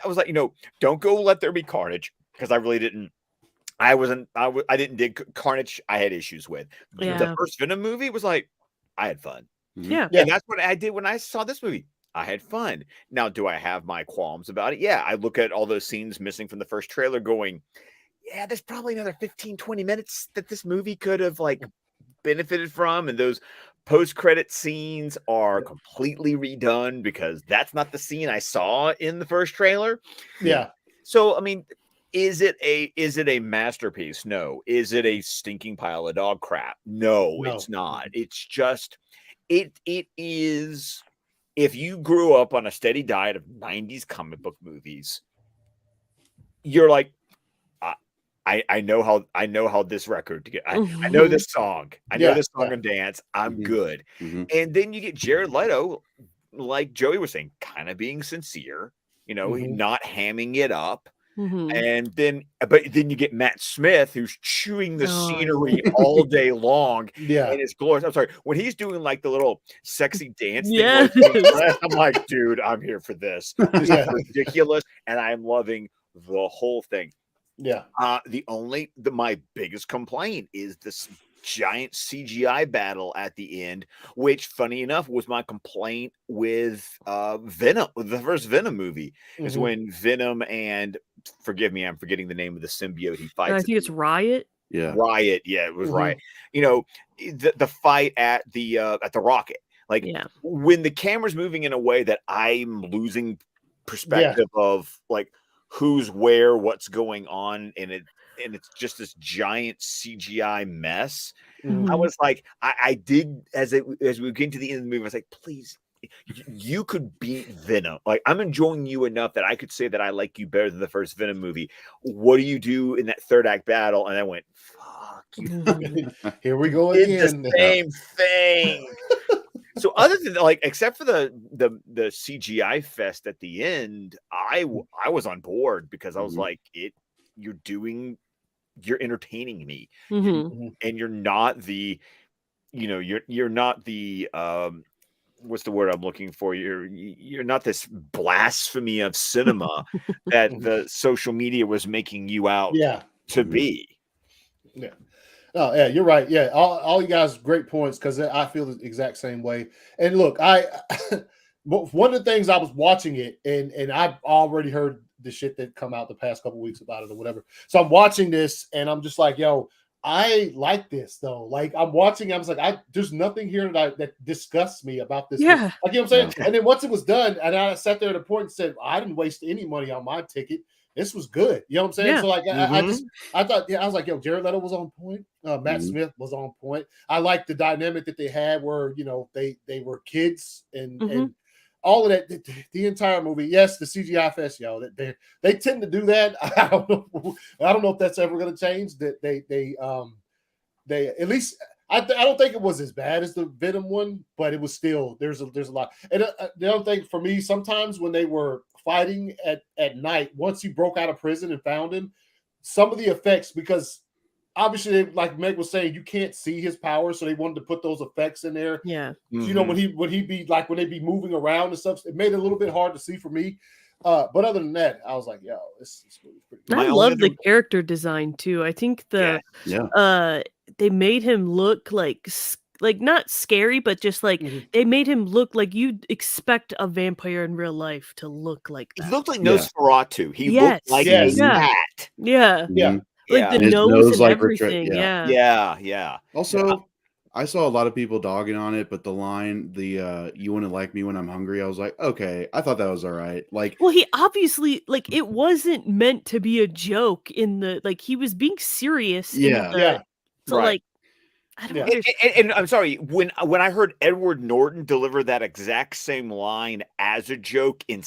was like, you know, don't go Let There Be Carnage, because I really didn't. I didn't dig Carnage. I had issues with the first Venom movie. Was like I had fun. Yeah, and that's what I did when I saw this movie. I had fun. Now, do I have my qualms about it? Yeah, I look at all those scenes missing from the first trailer, going, yeah, there's probably another 15, 20 minutes that this movie could have like benefited from, and those post-credit scenes are completely redone because that's not the scene I saw in the first trailer. Yeah. So, I mean, is it a masterpiece? No. Is it a stinking pile of dog crap? No. It's not. It's just it is. If you grew up on a steady diet of 90s comic book movies, you're like, I know how this record to get. I know this song. I know this song and dance. I'm good. And then you get Jared Leto, like Joey was saying, kind of being sincere, you know, not hamming it up. And then you get Matt Smith, who's chewing the scenery all day long. And it's glorious. I'm sorry, when he's doing like the little sexy dance thing, I'm like, dude, I'm here for this. This is ridiculous, and I'm loving the whole thing. Yeah. My biggest complaint is this giant CGI battle at the end, which, funny enough, was my complaint with Venom, the first Venom movie, is when Venom and, forgive me, I'm forgetting the name of the symbiote he fights. I think it's Riot. Yeah, Riot. Yeah, it was Riot. You know, the fight at the rocket, like when the camera's moving in a way that I'm losing perspective of like who's where, what's going on, and it's just this giant CGI mess. I was like, I did as we get to the end of the movie, I was like, please, you could beat Venom. Like, I'm enjoying you enough that I could say that I like you better than the first Venom movie. What do you do in that third act battle? And I went, fuck you. Here we go again. The same thing. So other than like, except for the CGI fest at the end, I was on board because I was like, you're entertaining me, and you're not the, you know, you're not the what's the word I'm looking for? You're not this blasphemy of cinema that the social media was making you out to be. Yeah. Oh, yeah, you're right. Yeah, all you guys, great points, because I feel the exact same way. And look, one of the things I was watching it, and I've already heard the shit that come out the past couple weeks about it or whatever. So I'm watching this and I'm just like, yo, I like this though. Like I'm watching, I was like, there's nothing here that disgusts me about this. Yeah. Like, you know what I'm saying? And then once it was done, and I sat there at a point and said, I didn't waste any money on my ticket. This was good. You know what I'm saying? Yeah. So like I thought, I was like, yo, Jared Leto was on point. Matt Smith was on point. I liked the dynamic that they had where, you know, they were kids and all of that, the entire movie. Yes, the CGI fest, yo, they tend to do that. I don't know if that's ever going to change. That they at least I don't think it was as bad as the Venom one, but it was still there's a lot. And the other thing for me, sometimes when they were fighting at night, once he broke out of prison and found him, some of the effects, because obviously, like Meg was saying, you can't see his power, so they wanted to put those effects in there. Yeah, you know, when they be moving around and stuff, it made it a little bit hard to see for me. But other than that, I was like, yo, this movie's pretty good. I love the character design too. I think they made him look like not scary, but just like they made him look like you'd expect a vampire in real life to look like that. He looked like Nosferatu. He looked like a cat. Yeah. Like the nose and like everything. Yeah. Also, I saw a lot of people dogging on it, but the line, you wouldn't like me when I'm hungry, I was like, okay, I thought that was all right. Like, well, he obviously, like, it wasn't meant to be a joke he was being serious. So, like, I don't understand. And I'm sorry, when I heard Edward Norton deliver that exact same line as a joke in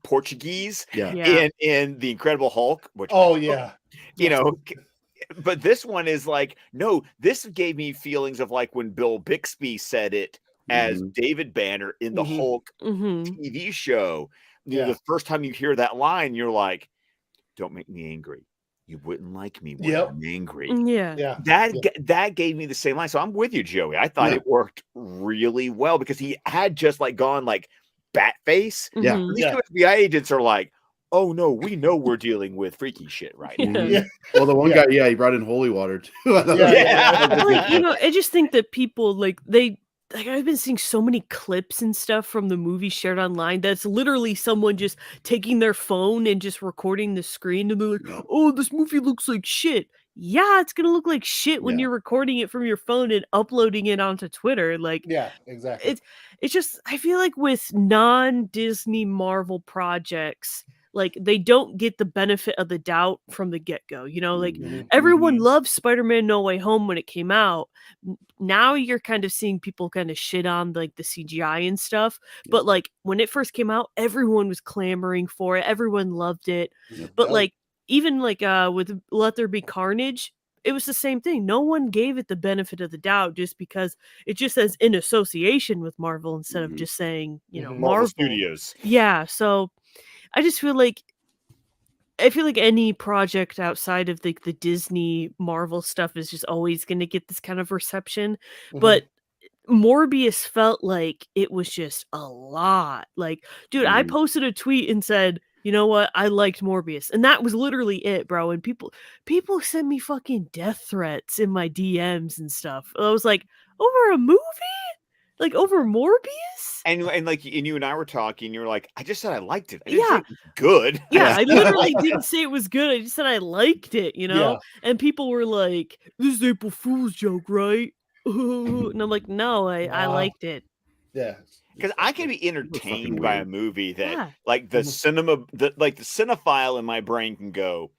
Portuguese, in The Incredible Hulk, which you know, but this one is like, no, this gave me feelings of like when Bill Bixby said it as David Banner in the Hulk TV show. The first time you hear that line, you're like, don't make me angry. You wouldn't like me when I'm angry. That gave me the same line. So I'm with you, Joey. I thought it worked really well because he had just like gone like bat face. These two FBI agents are like, oh no, we know we're dealing with freaky shit right now. Well, the one guy, he brought in holy water too. I just think that people I've been seeing so many clips and stuff from the movie shared online that's literally someone just taking their phone and just recording the screen and they're like, oh, this movie looks like shit. Yeah, it's gonna look like shit when you're recording it from your phone and uploading it onto Twitter. Like, exactly. It's just, I feel like with non-Disney Marvel projects, like they don't get the benefit of the doubt from the get-go, you know, like everyone loved Spider-Man No Way Home when it came out. Now you're kind of seeing people kind of shit on like the CGI and stuff, but like when it first came out, everyone was clamoring for it, everyone loved it. But like even like with Let There Be Carnage, it was the same thing. No one gave it the benefit of the doubt just because it just says in association with Marvel instead of just saying, you know, Marvel Studios. Yeah, so I just feel like any project outside of the Disney Marvel stuff is just always going to get this kind of reception. But Morbius felt like it was just a lot. Like, dude, I posted a tweet and said, you know what? I liked Morbius. And that was literally it, bro. And people send me fucking death threats in my DMs and stuff. I was like, over a movie? Like over Morbius? And you and I were talking, you were like, I just said I liked it. I didn't say it was good. Yeah, I literally didn't say it was good. I just said I liked it, you know? And people were like, this is April Fool's joke, right? And I'm like, no, I liked it. Yeah. Because I can be entertained by a movie that like the cinephile in my brain can go,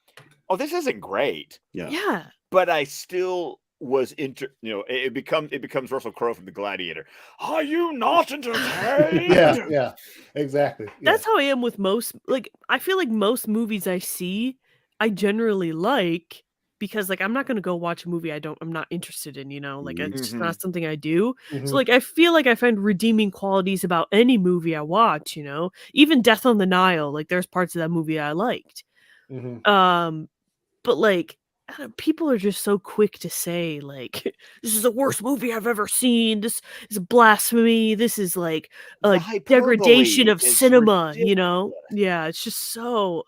oh, this isn't great. Yeah. But I still was it becomes Russell Crowe from The Gladiator. Are you not entertained? Yeah, exactly. That's how I am with most, like, I feel like most movies I see, I generally like, because like I'm not gonna go watch a movie I'm not interested in, you know, like it's just not something I do. So like I feel like I find redeeming qualities about any movie I watch, you know, even Death on the Nile, like there's parts of that movie I liked. But like people are just so quick to say like this is the worst movie I've ever seen, this is blasphemy, this is like a degradation of cinema, you know. It's just so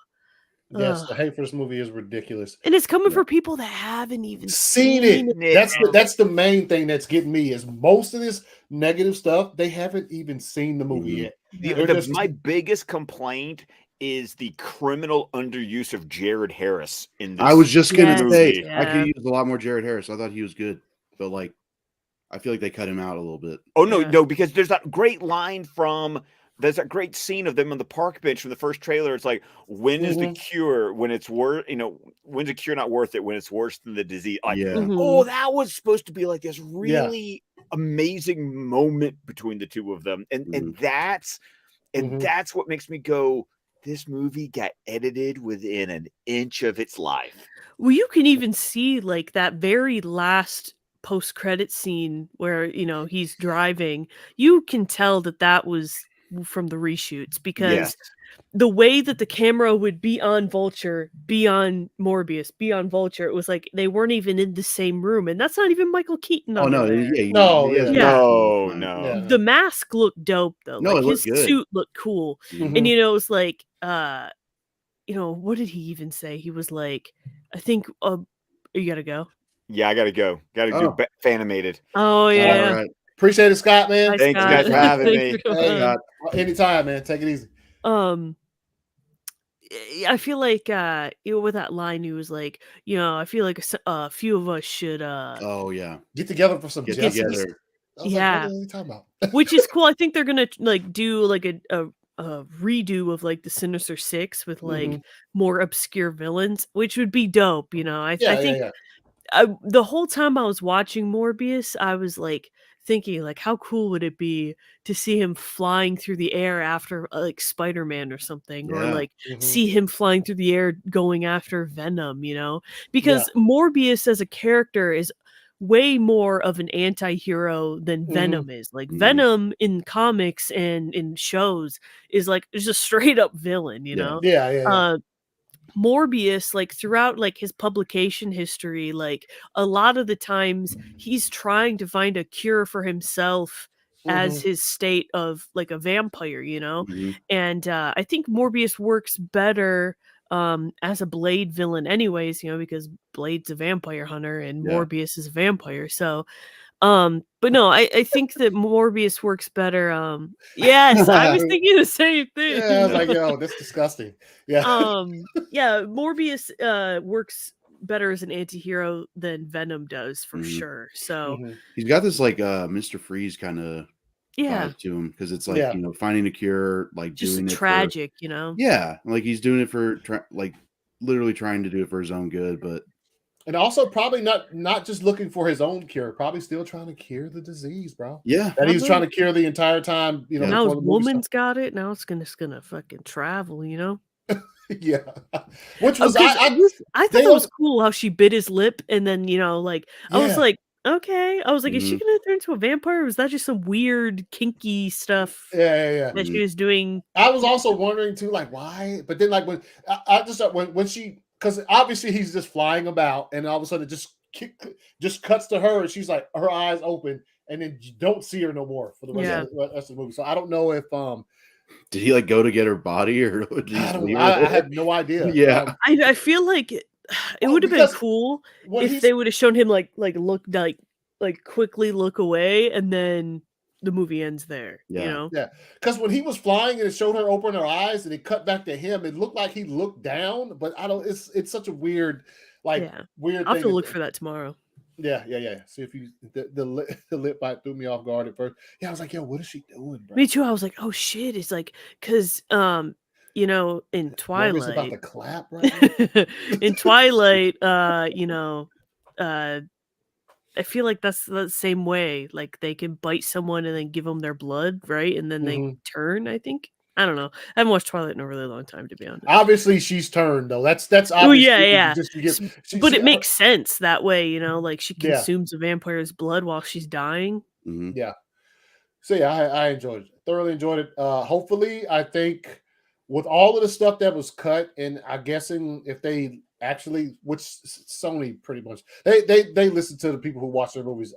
the hate for this movie is ridiculous, and it's coming for people that haven't even seen it. That's the main thing that's getting me is most of this negative stuff they haven't even seen the movie yet. My biggest complaint is the criminal underuse of Jared Harris in this. I was just gonna say movie. I could use a lot more Jared Harris. I thought he was good, but like I feel like they cut him out a little bit. Oh no, because there's that great line there's that great scene of them on the park bench from the first trailer. It's like, when is the cure when it's worth, when's a cure not worth it when it's worse than the disease? Like, oh, that was supposed to be like this really amazing moment between the two of them. And that's what makes me go, this movie got edited within an inch of its life. Well, you can even see like that very last post-credit scene where he's driving. You can tell that was from the reshoots, because the way that the camera would be on Vulture, be on Morbius, be on Vulture, it was like they weren't even in the same room, and that's not even Michael Keaton. Oh no, no. The mask looked dope though. No, like, it his looked suit looked cool, and it was like, what did he even say? He was like, I think, you gotta go. Yeah, I gotta go. Gotta do Fanimated. Oh yeah. All right. Appreciate it, Scott, man. Hi, Thanks, Scott. guys, for having me. Hey, Scott. Anytime, man. Take it easy. I feel like with that line, he was like, I feel like a few of us should get together for some justice. Together. Like, what are you talking about? Which is cool. I think they're gonna like do like a redo of like the Sinister Six with like more obscure villains, which would be dope. I think the whole time I was watching Morbius, I was like thinking, like, how cool would it be to see him flying through the air after like Spider-Man or something, or like see him flying through the air going after Venom, because Morbius as a character is way more of an anti-hero than Venom is. Like Venom in comics and in shows is like just a straight up villain, Morbius, like throughout like his publication history, like a lot of the times he's trying to find a cure for himself as his state of like a vampire, and I think Morbius works better as a Blade villain anyways, because Blade's a vampire hunter and Morbius is a vampire. So but no, I think that Morbius works better. Yes, I was thinking the same thing. Yeah, I was like, yo, that's disgusting. Yeah. Morbius works better as an anti-hero than Venom does for sure. So he's got this like Mr. Freeze kind of vibe to him, because it's like finding a cure, like just doing tragic, like he's doing it for like literally trying to do it for his own good, but and also probably not just looking for his own cure, probably still trying to cure the disease, bro. Yeah, that he was trying to cure the entire time. Now his woman's got it. Now it's gonna fucking travel. Yeah, which was I thought that was cool how she bit his lip, and then I was like, okay, I was like, is she gonna turn into a vampire? Or was that just some weird kinky stuff? Yeah. That she was doing. I was also wondering too, like why, but then like when I just when she, because obviously he's just flying about, and all of a sudden it just cuts to her, and she's like, her eyes open, and then you don't see her no more for the rest of the movie. So I don't know if did he like go to get her body, or I have no idea. Yeah, I feel like it would have been cool if they would have shown him like look like quickly look away, and then the movie ends there. Yeah, because when he was flying and it showed her open her eyes and it cut back to him, it looked like he looked down, but I don't. It's such a weird weird. I'll have to look for that tomorrow. Yeah. See if you the lip bite threw me off guard at first. Yeah, I was like, yo, what is she doing, bro? Me too. I was like, oh shit. It's like, because in Twilight, about to clap right in Twilight, I feel like that's the same way. Like they can bite someone and then give them their blood, right? And then they turn. I think. I don't know. I haven't watched Twilight in a really long time, to be honest. Obviously, she's turned though. That's obviously. Oh yeah. But it makes sense that way, like she consumes a vampire's blood while she's dying. Yeah. So yeah, I enjoyed it. Thoroughly enjoyed it. Hopefully, I think with all of the stuff that was cut, and I'm guessing if they actually, which Sony pretty much they listen to the people who watch their movies.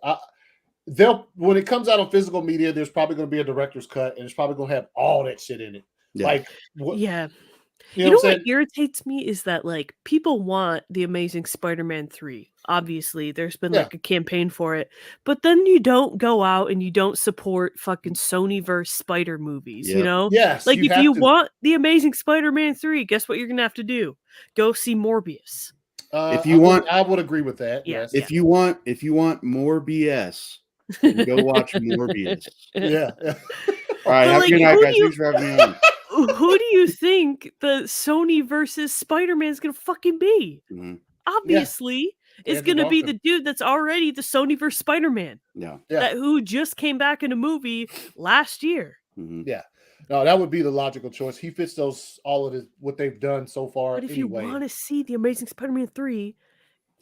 They'll, when it comes out on physical media, there's probably going to be a director's cut, and it's probably going to have all that shit in it. Yeah. You You know know what I'm what saying? irritates me is that, like, people want The Amazing Spider-Man 3. Obviously, there's been, Yeah. like, a campaign for it, but then you don't go out and you don't support fucking Sonyverse Spider movies, you Yep. know? Yes, Like, you if have you to. want The Amazing Spider-Man 3, guess what you're gonna have to do? Go see Morbius. If you want, I would agree with that. Yeah, Yes. yeah. if you want more BS, then go watch Morbius. Yeah. All right, But, have a like, good night, who do guys. you Thanks for having me on. who do you think the Sony versus Spider-Man is gonna fucking be? Mhm. Obviously, it's Andrew gonna be Garfield. the dude that's already the Sony versus Spider-Man. Yeah. Yeah. Who just came back in a movie last year. Mhm. Yeah. No, that would be the logical choice. He fits all of his what they've done so far But if anyway. you want to see The Amazing Spider-Man 3,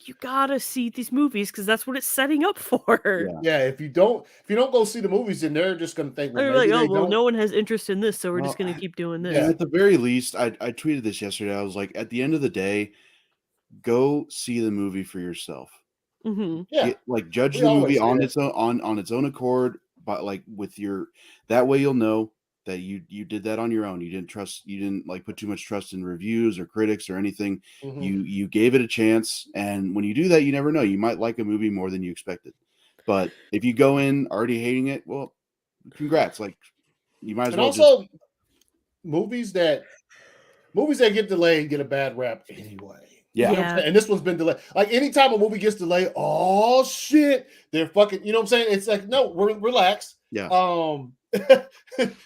you gotta see these movies because that's what it's setting up for. Yeah, if you don't go see the movies, then they're just gonna think, well, They're maybe like, oh they well, don't. no one has interest in this, so we're just Well, gonna keep doing this. Yeah. And at the very least, I tweeted this yesterday. I was like, at the end of the day, go see the movie for yourself. Mm-hmm. Yeah. Judge We the always movie say on that. its own on its own accord, but like with your that way you'll know that you did that on your own. You didn't like put too much trust in reviews or critics or anything. Mhm. You gave it a chance, and when you do that, you never know. You might like a movie more than you expected. But if you go in already hating it, well, congrats. Like you might as And well also movies that get delayed get a bad rap anyway. You know what I'm Yeah. saying? And this one's been delayed. Like anytime a movie gets delayed, oh shit, they're fucking, you know what I'm saying? It's like, no, relax. Yeah.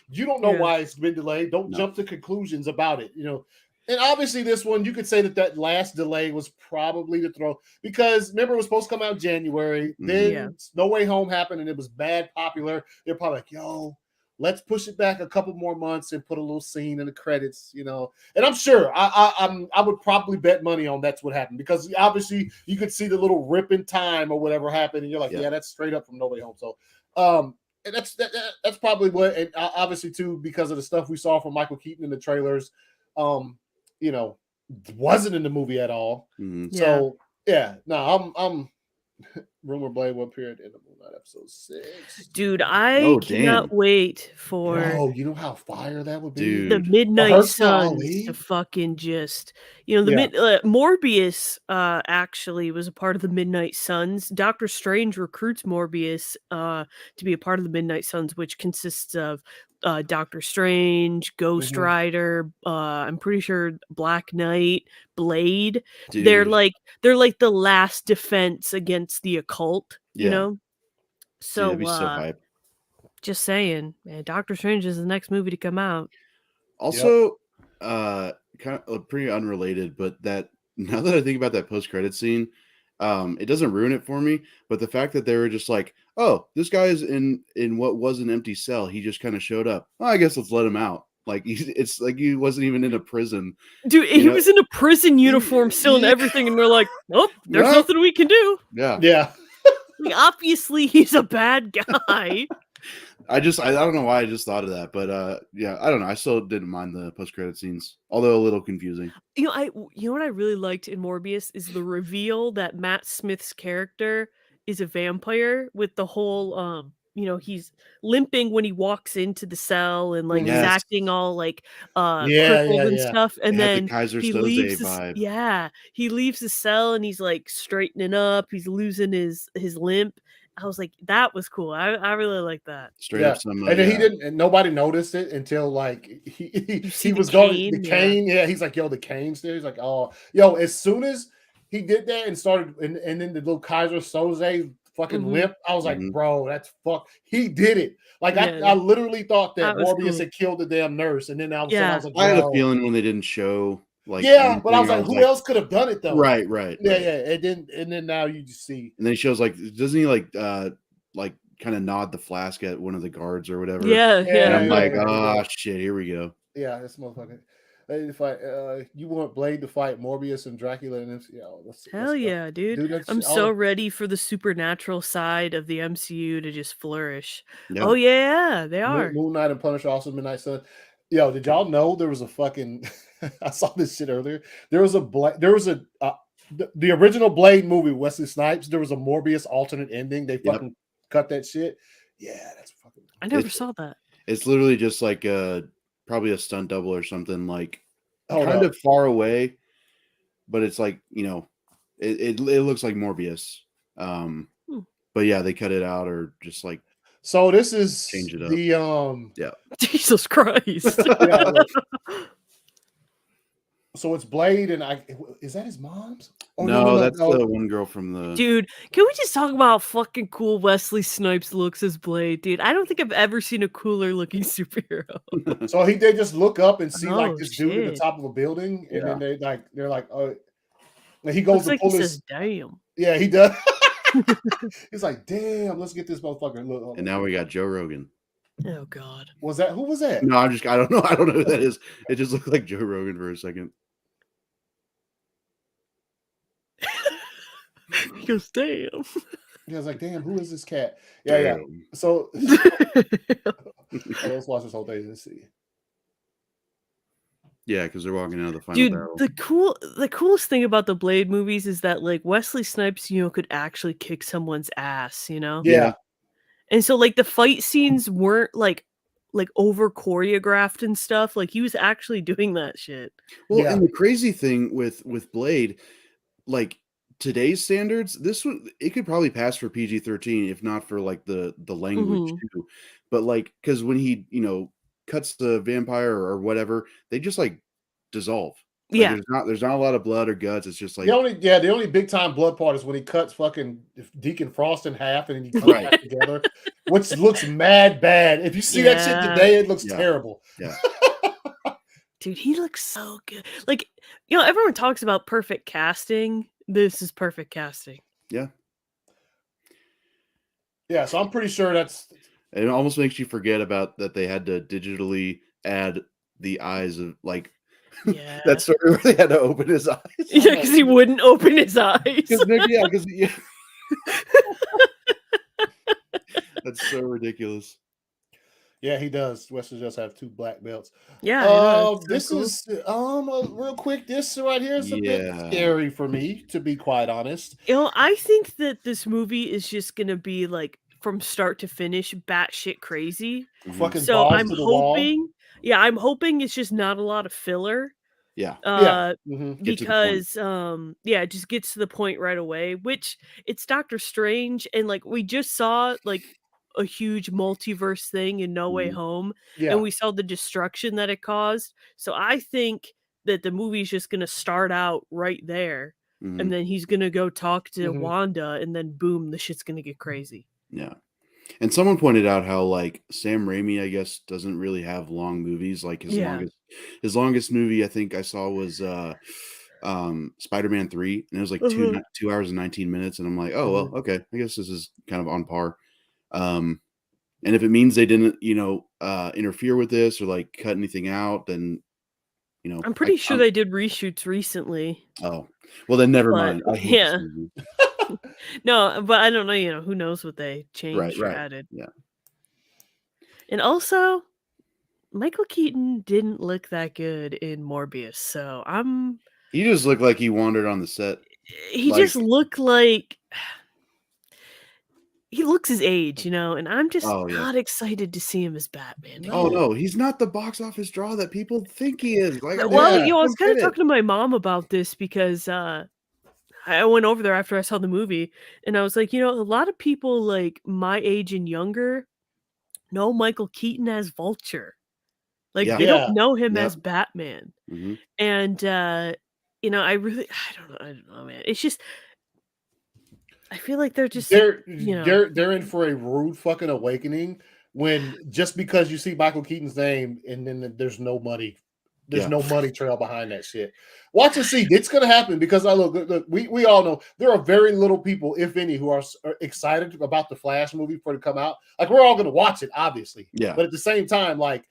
You don't know why it's been delayed. Don't jump to conclusions about it, you know. And obviously, this one, you could say that last delay was probably to throw, because remember, it was supposed to come out January. Then No Way Home happened and it was bad popular. They're probably like, yo, let's push it back a couple more months and put a little scene in the credits, you know. And I'm sure I would probably bet money on that's what happened, because obviously you could see the little rip in time or whatever happened, and you're like, yeah, that's straight up from No Way Home. So, and that's probably what. And obviously too, because of the stuff we saw from Michael Keaton in the trailers, you know, wasn't in the movie at all. Mhm. So I'm rumor blade what period in the Moon Knight episode 6. Dude, I cannot damn. wait for Bro, you know how fire that would be? the Dude. Midnight Mahershala Suns Ali? to fucking just, you know, Morbius actually was a part of the Midnight Suns. Doctor Strange recruits Morbius to be a part of the Midnight Suns, which consists of Doctor Strange, Ghost Rider, I'm pretty sure Black Knight, Blade. Dude. They're like the last defense against the occult, you know? So Dude, that'd be so hype. just saying, man, Doctor Strange is the next movie to come out. Also, kind of pretty unrelated, but that now that I think about that post-credit scene, it doesn't ruin it for me. But the fact that they were just like, "Oh, this guy is in what was an empty cell. He just kind of showed up. Oh, I guess let's let him out." Like it's like he wasn't even in a prison. Dude, he was in a prison uniform still and everything, and they're like, "Oh, there's nothing we can do." Yeah. Like, obviously, he's a bad guy. I don't know why I just thought of that, but I don't know. I still didn't mind the post-credit scenes, although a little confusing. You know what I really liked in Morbius is the reveal that Matt Smith's character is a vampire, with the whole you know, he's limping when he walks into the cell, and like he's acting all like crippled and stuff, and then the Kaiser he Soze leaves vibe. he leaves the cell and he's like straightening up, he's losing his limp. I was like, that was cool. I really like that. Straight up some, and then he didn't, and nobody noticed it until like he was going the cane. Yeah, he's like, yo, the cane's there. He's like, oh, yo, as soon as he did that and started, and then the little Kaiser Soze fucking limp, I was like, bro, that's fuck. He did it. Like I literally thought that Morbius had killed the damn nurse, and then I was like, I had a feeling when they didn't show. Like, but I was like, who else could have done it though? Right. Yeah. And then now you just see. And then he shows, like, doesn't he like kind of nod the flask at one of the guards or whatever? Yeah. And I'm like, oh shit, here we go. Yeah, this motherfucker. You want Blade to fight Morbius and Dracula and hell yeah, dude. I'm so ready for the supernatural side of the MCU to just flourish. Yeah. Oh yeah, they are. Moon Knight and Punisher, also Midnight Sun. Yo, did y'all know there was a fucking? I saw this shit earlier. There was the original Blade movie, Wesley Snipes. There was a Morbius alternate ending. They fucking cut that shit. Yeah, that's fucking. I never saw that. It's literally just like probably a stunt double or something. Like kind of far away, but it's like, you know, it looks like Morbius. But yeah, they cut it out or just like. So this is change it up. Yeah. Jesus Christ. Yeah, look. So it's Blade, and is that his mom's? Oh, no, that's the one girl from the. Dude, can we just talk about how fucking cool Wesley Snipes looks as Blade, dude? I don't think I've ever seen a cooler looking superhero. So they just look up and see like this dude at the top of a building, and then they're like, oh, and he goes to pull his. Says, damn. Yeah, he does. He's like, damn, let's get this motherfucker. Look. And now we got Joe Rogan. Oh God. Who was that? No, I don't know. I don't know who that is. It just looked like Joe Rogan for a second. He goes, damn. He was like, damn, who is this cat? Yeah, damn. Yeah. So let's watch this whole thing and see. Yeah, because they're walking out of the final barrel. The coolest thing about the Blade movies is that like Wesley Snipes, you know, could actually kick someone's ass, you know? Yeah. And so like the fight scenes weren't like over choreographed and stuff. Like he was actually doing that shit. Well, and the crazy thing with Blade, like today's standards, it could probably pass for PG-13 if not for like the language too. But like, because when he, you know, cuts the vampire or whatever, they just like dissolve. Like, there's not a lot of blood or guts. It's just like the only big time blood part is when he cuts fucking Deacon Frost in half and he cuts back together, which looks mad bad. If you see that shit today, it looks terrible. Yeah. Dude, he looks so good. Like, you know, everyone talks about perfect casting. This is perfect casting. Yeah. Yeah, so I'm pretty sure it almost makes you forget about that they had to digitally add the eyes of like that story where they had to open his eyes. Yeah, because he wouldn't open his eyes. That's so ridiculous. Yeah, he does. Wesley does have 2 black belts. Yeah. This is real quick. This right here is a bit scary for me, to be quite honest. You know, I think that this movie is just gonna be like from start to finish batshit crazy. Fucking so I'm hoping, I'm hoping it's just not a lot of filler. Yeah. Because it just gets to the point right away, which it's Doctor Strange, and like we just saw like a huge multiverse thing in No Way Home, and we saw the destruction that it caused. So I think that the movie's just gonna start out right there, and then he's gonna go talk to Wanda, and then boom, the shit's gonna get crazy. Yeah. And someone pointed out how like Sam Raimi, I guess, doesn't really have long movies. Like his longest movie I think I saw was Spider-Man 3, and it was like 2 hours and 19 minutes. And I'm like, oh well, okay, I guess this is kind of on par. And if it means they didn't, you know, interfere with this or like cut anything out, then you know, I'm pretty sure they did reshoots recently. Oh, well then never mind. I hate this movie. No, but I don't know, you know, who knows what they changed or added. Yeah. And also, Michael Keaton didn't look that good in Morbius, so he just looked like he wandered on the set. He just looked like he looks his age, you know, and I'm just not excited to see him as Batman. No. Oh no, he's not the box office draw that people think he is. Like, well, you know, I was kind of talking to my mom about this because I went over there after I saw the movie, and I was like, you know, a lot of people like my age and younger know Michael Keaton as Vulture. Like they don't know him as Batman. And you know, I don't know, man. It's just I feel like they're in for a rude fucking awakening when just because you see Michael Keaton's name and then there's no money. There's no money trail behind that shit. Watch and see. It's going to happen because look, we all know there are very little people, if any, who are excited about the Flash movie for it to come out. Like, we're all going to watch it, obviously. Yeah. But at the same time, like,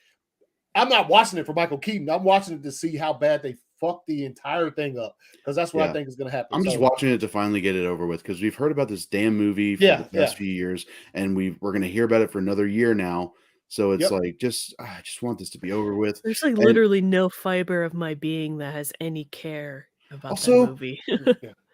I'm not watching it for Michael Keaton. I'm watching it to see how bad they fuck the entire thing up, because that's what I think is going to happen. I'm just watching it to finally get it over with, because we've heard about this damn movie for the past few years, and we're going to hear about it for another year now. So it's like, I just want this to be over with. There's like literally no fiber of my being that has any care about that movie.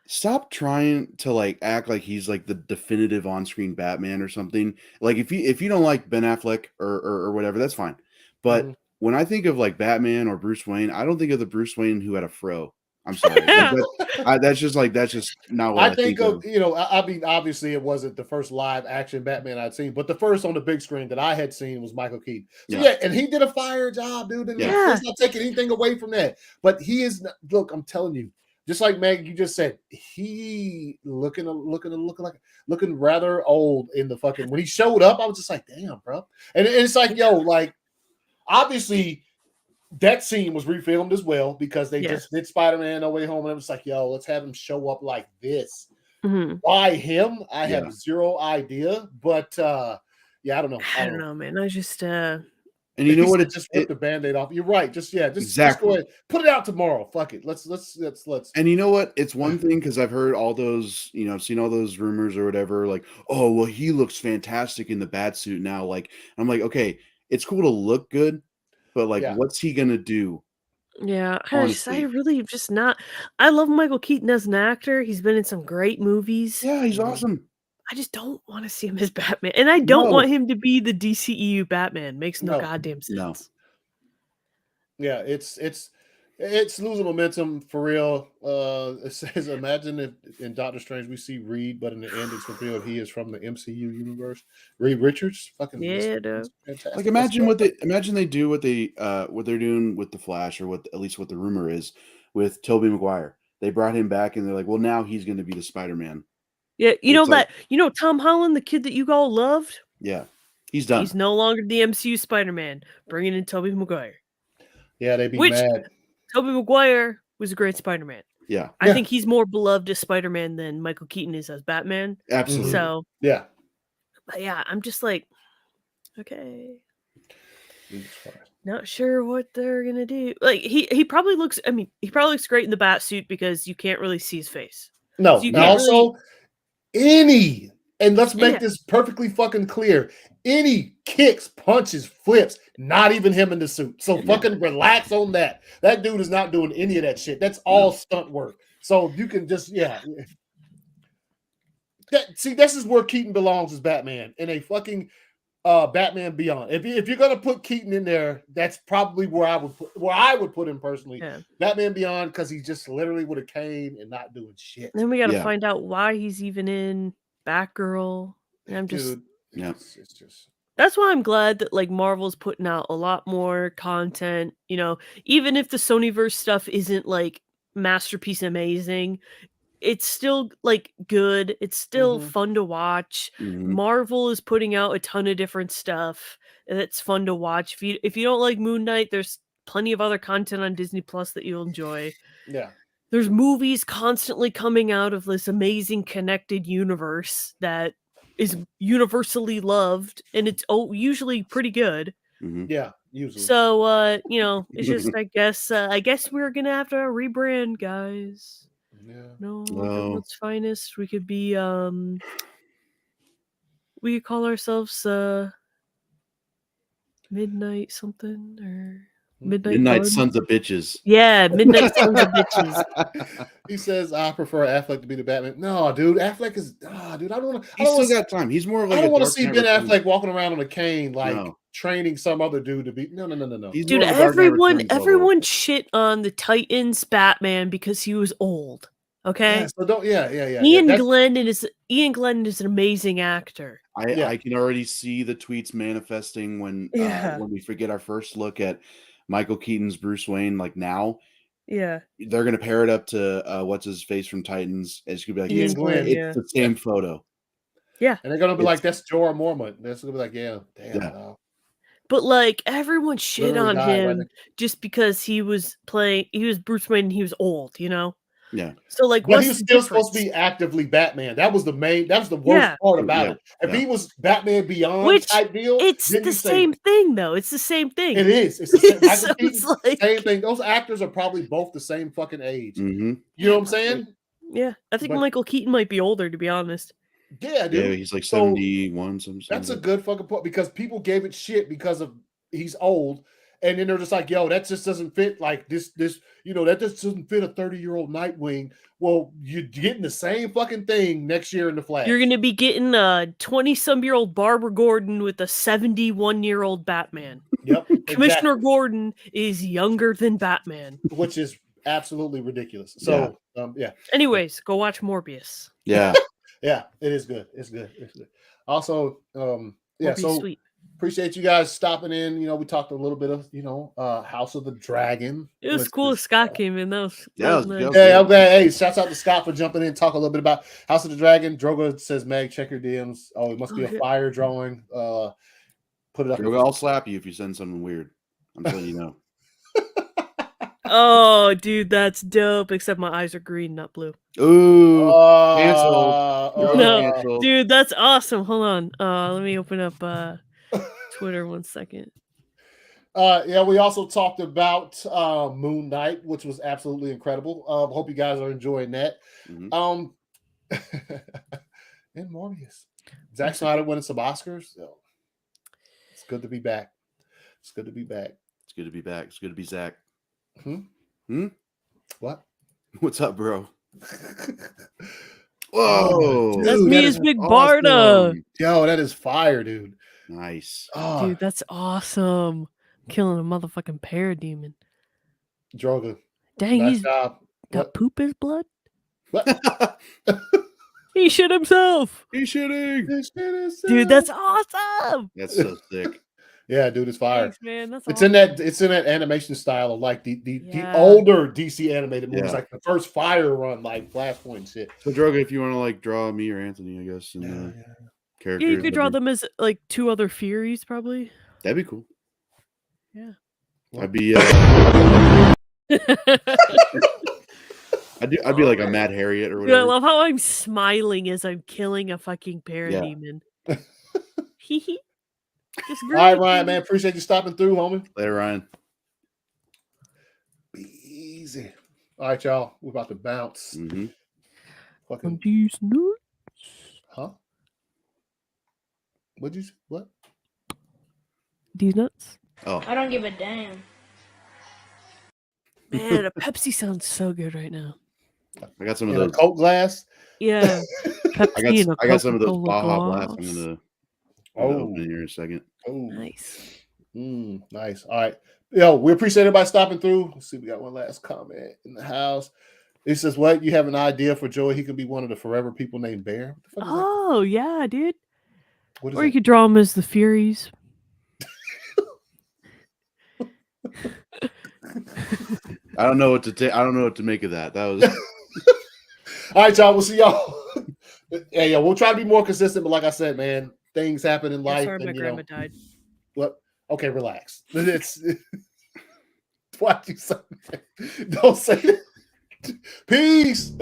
Stop trying to like act like he's like the definitive on-screen Batman or something. Like if you don't like Ben Affleck or whatever, that's fine. But when I think of like Batman or Bruce Wayne, I don't think of the Bruce Wayne who had a fro. I'm sorry. That's just not what I think of. I mean, obviously, it wasn't the first live action Batman I'd seen, but the first on the big screen that I had seen was Michael Keaton. So yeah, and he did a fire job, dude. And let's not take anything away from that. But he is. Look, I'm telling you, just like Meg, you just said, he looking rather old in the fucking. When he showed up, I was just like, damn, bro. And it's like, yo, like, obviously. That scene was refilmed as well because they just did Spider-Man No Way Home, and it was like, yo, let's have him show up like this. Mm-hmm. Why him? I have zero idea, but I don't know. I don't know, man. I just and you know what? It just ripped the Band-Aid off. You're right. Just go ahead. Put it out tomorrow. Fuck it. Let's. And you know what? It's one thing because I've heard all those, I've seen all those rumors or whatever. Like, oh, well, he looks fantastic in the bat suit now. Like, I'm like, okay, it's cool to look good. But like, what's he gonna do? Yeah, I really just not. I love Michael Keaton as an actor. He's been in some great movies. Yeah, he's awesome. I just don't want to see him as Batman, and I don't want him to be the DCEU Batman. Makes no goddamn sense. Yeah, it's losing momentum for real. It says, imagine if in Doctor Strange we see Reed, but in the end it's revealed he is from the MCU universe. Reed Richards, fucking fantastic. Like imagine they do what they're doing with the Flash, or at least what the rumor is with Tobey Maguire. They brought him back, and they're like, well, now he's going to be the Spider-Man. Yeah, Tom Holland, the kid that you all loved. Yeah, he's done. He's no longer the MCU Spider-Man. Bringing in Tobey Maguire. Yeah, they'd be mad. Tobey Maguire was a great Spider-Man. Yeah. I think he's more beloved as Spider-Man than Michael Keaton is as Batman. Absolutely. So, yeah. But yeah, I'm just like, okay. Not sure what they're going to do. Like, he probably looks great in the bat suit because you can't really see his face. No, so also, and let's make this perfectly fucking clear. Any kicks, punches, flips, not even him in the suit. So fucking relax on that. That dude is not doing any of that shit. That's all stunt work. So you can just, this is where Keaton belongs as Batman in a fucking Batman Beyond. If you're gonna put Keaton in there, that's probably where I would put him personally. Yeah. Batman Beyond, because he's just literally with a cane and not doing shit. Then we got to find out why he's even in Batgirl. And I'm just, it's just. That's why I'm glad that like Marvel's putting out a lot more content. Even if the Sonyverse stuff isn't like masterpiece amazing, it's still like good. It's still fun to watch. Marvel is putting out a ton of different stuff, and it's fun to watch. If you don't like Moon Knight, there's plenty of other content on Disney Plus that you'll enjoy. Yeah. There's movies constantly coming out of this amazing connected universe that is universally loved, and it's usually pretty good. Yeah, usually. So, it's just I guess we're gonna have to rebrand, guys. Yeah. No, everyone's finest. We could be we could call ourselves Midnight something or Midnight Sons of Bitches. Yeah, Midnight Sons of Bitches. He says, I prefer Affleck to be the Batman. No, dude, Affleck is dude, I don't want to. He's still got time. He's more of like I don't want to see Ben Affleck walking around on a cane training some other dude to be no. Dude, everyone shit on the Titans Batman because he was old. Okay. Yeah, so don't. Yeah. Ian Glenn is an amazing actor. I can already see the tweets manifesting when we forget our first look at Michael Keaton's Bruce Wayne. Like now, they're gonna pair it up to what's his face from Titans. It's gonna be like Ian Glenn. It's the same photo. Yeah, and they're gonna be like, that's Jorah Mormont. They're gonna be like, damn. But like everyone shit on him just because he was Bruce Wayne and he was old, Yeah. So like, but he was still supposed to be actively Batman. That was the worst part about it. If he was Batman Beyond type deal, it's the same thing though. It's the same thing. It is. It's the same, same thing. Those actors are probably both the same fucking age. Mm-hmm. You know what I'm saying? Yeah, I think Michael Keaton might be older, to be honest. Yeah, dude. Yeah, he's like 71. Something. That's a good fucking point because people gave it shit because of he's old. And then they're just like, yo, that just doesn't fit. Like this, that just doesn't fit a 30-year-old Nightwing. Well, you're getting the same fucking thing next year in the Flash. You're gonna be getting a 20-some-year-old Barbara Gordon with a 71-year-old Batman. Yep. Commissioner Gordon is younger than Batman, which is absolutely ridiculous. So, yeah. Anyways, go watch Morbius. Yeah. Yeah, it is good. It's good. It's good. Also, Morbius, so sweet. Appreciate you guys stopping in. We talked a little bit of, House of the Dragon. It was cool. Scott came in. That was nice. Yeah, I'm glad. Hey, shouts out to Scott for jumping in, talk a little bit about House of the Dragon. Drogo says, Meg, check your DMs. Oh, it must be a fire drawing. Put it up. Drogo, I'll slap you if you send something weird. I'm telling you now. Oh, dude, that's dope. Except my eyes are green, not blue. Ooh, canceled. No, canceled. dude, that's awesome. Hold on. Let me open up Twitter 1 second. Yeah, we also talked about Moon Knight, which was absolutely incredible. Hope you guys are enjoying that. Mm-hmm. And Morbius. Zack Snyder winning some Oscars. So it's good to be back. It's good to be back. It's good to be back. It's good to be Zach. What? What's up, bro? Whoa. That's dude, me as Big Barda. Yo, that is fire, dude. Nice. Oh, Dude, that's awesome. Killing a motherfucking parademon. Drogo. Dang, Nice he's job. got poop in his blood? What? He shit himself. He's shitting. Dude, that's awesome. That's so sick. Yeah, dude, it's fire. Thanks, man. That's It's awesome. in that animation style of like the older DC animated movies, like the first Fire run, like Flashpoint and shit. So Drogo, if you want to like draw me or Anthony, I guess, and characters. Yeah, you could draw them as like two other Furies, probably. That'd be cool. Yeah. I'd be I'd be like a Mad Harriet or Dude, whatever. I love how I'm smiling as I'm killing a fucking parademon. Hee hee. Just All right, Ryan, man. Appreciate you stopping through, homie. Later, Ryan. Be easy. All right, y'all. We're about to bounce. Mm-hmm. Fucking these nuts. Huh? What'd you say? What? These nuts? Oh. I don't give a damn. Man, a Pepsi sounds so good right now. I got some of In a those Coke glass. Yeah. Pepsi I got some of those Coca-Cola Baja glass. Blast. I'm gonna open here in a second. Oh, Nice. Nice. All right. Yo, we appreciate everybody stopping through. Let's see. We got one last comment in the house. It says, "What? You have an idea for Joey? He could be one of the forever people named Bear." What the fuck is that? Oh, yeah, dude. What is Or you that? could draw them as the Furies. I don't know what to I don't know what to make of that. That was All right, y'all. We'll see y'all. Yeah, we'll try to be more consistent. But like I said, man, things happen in life. Sorry, and, my grandma died. What? Okay, relax. It's why you say that? Don't say it. Peace.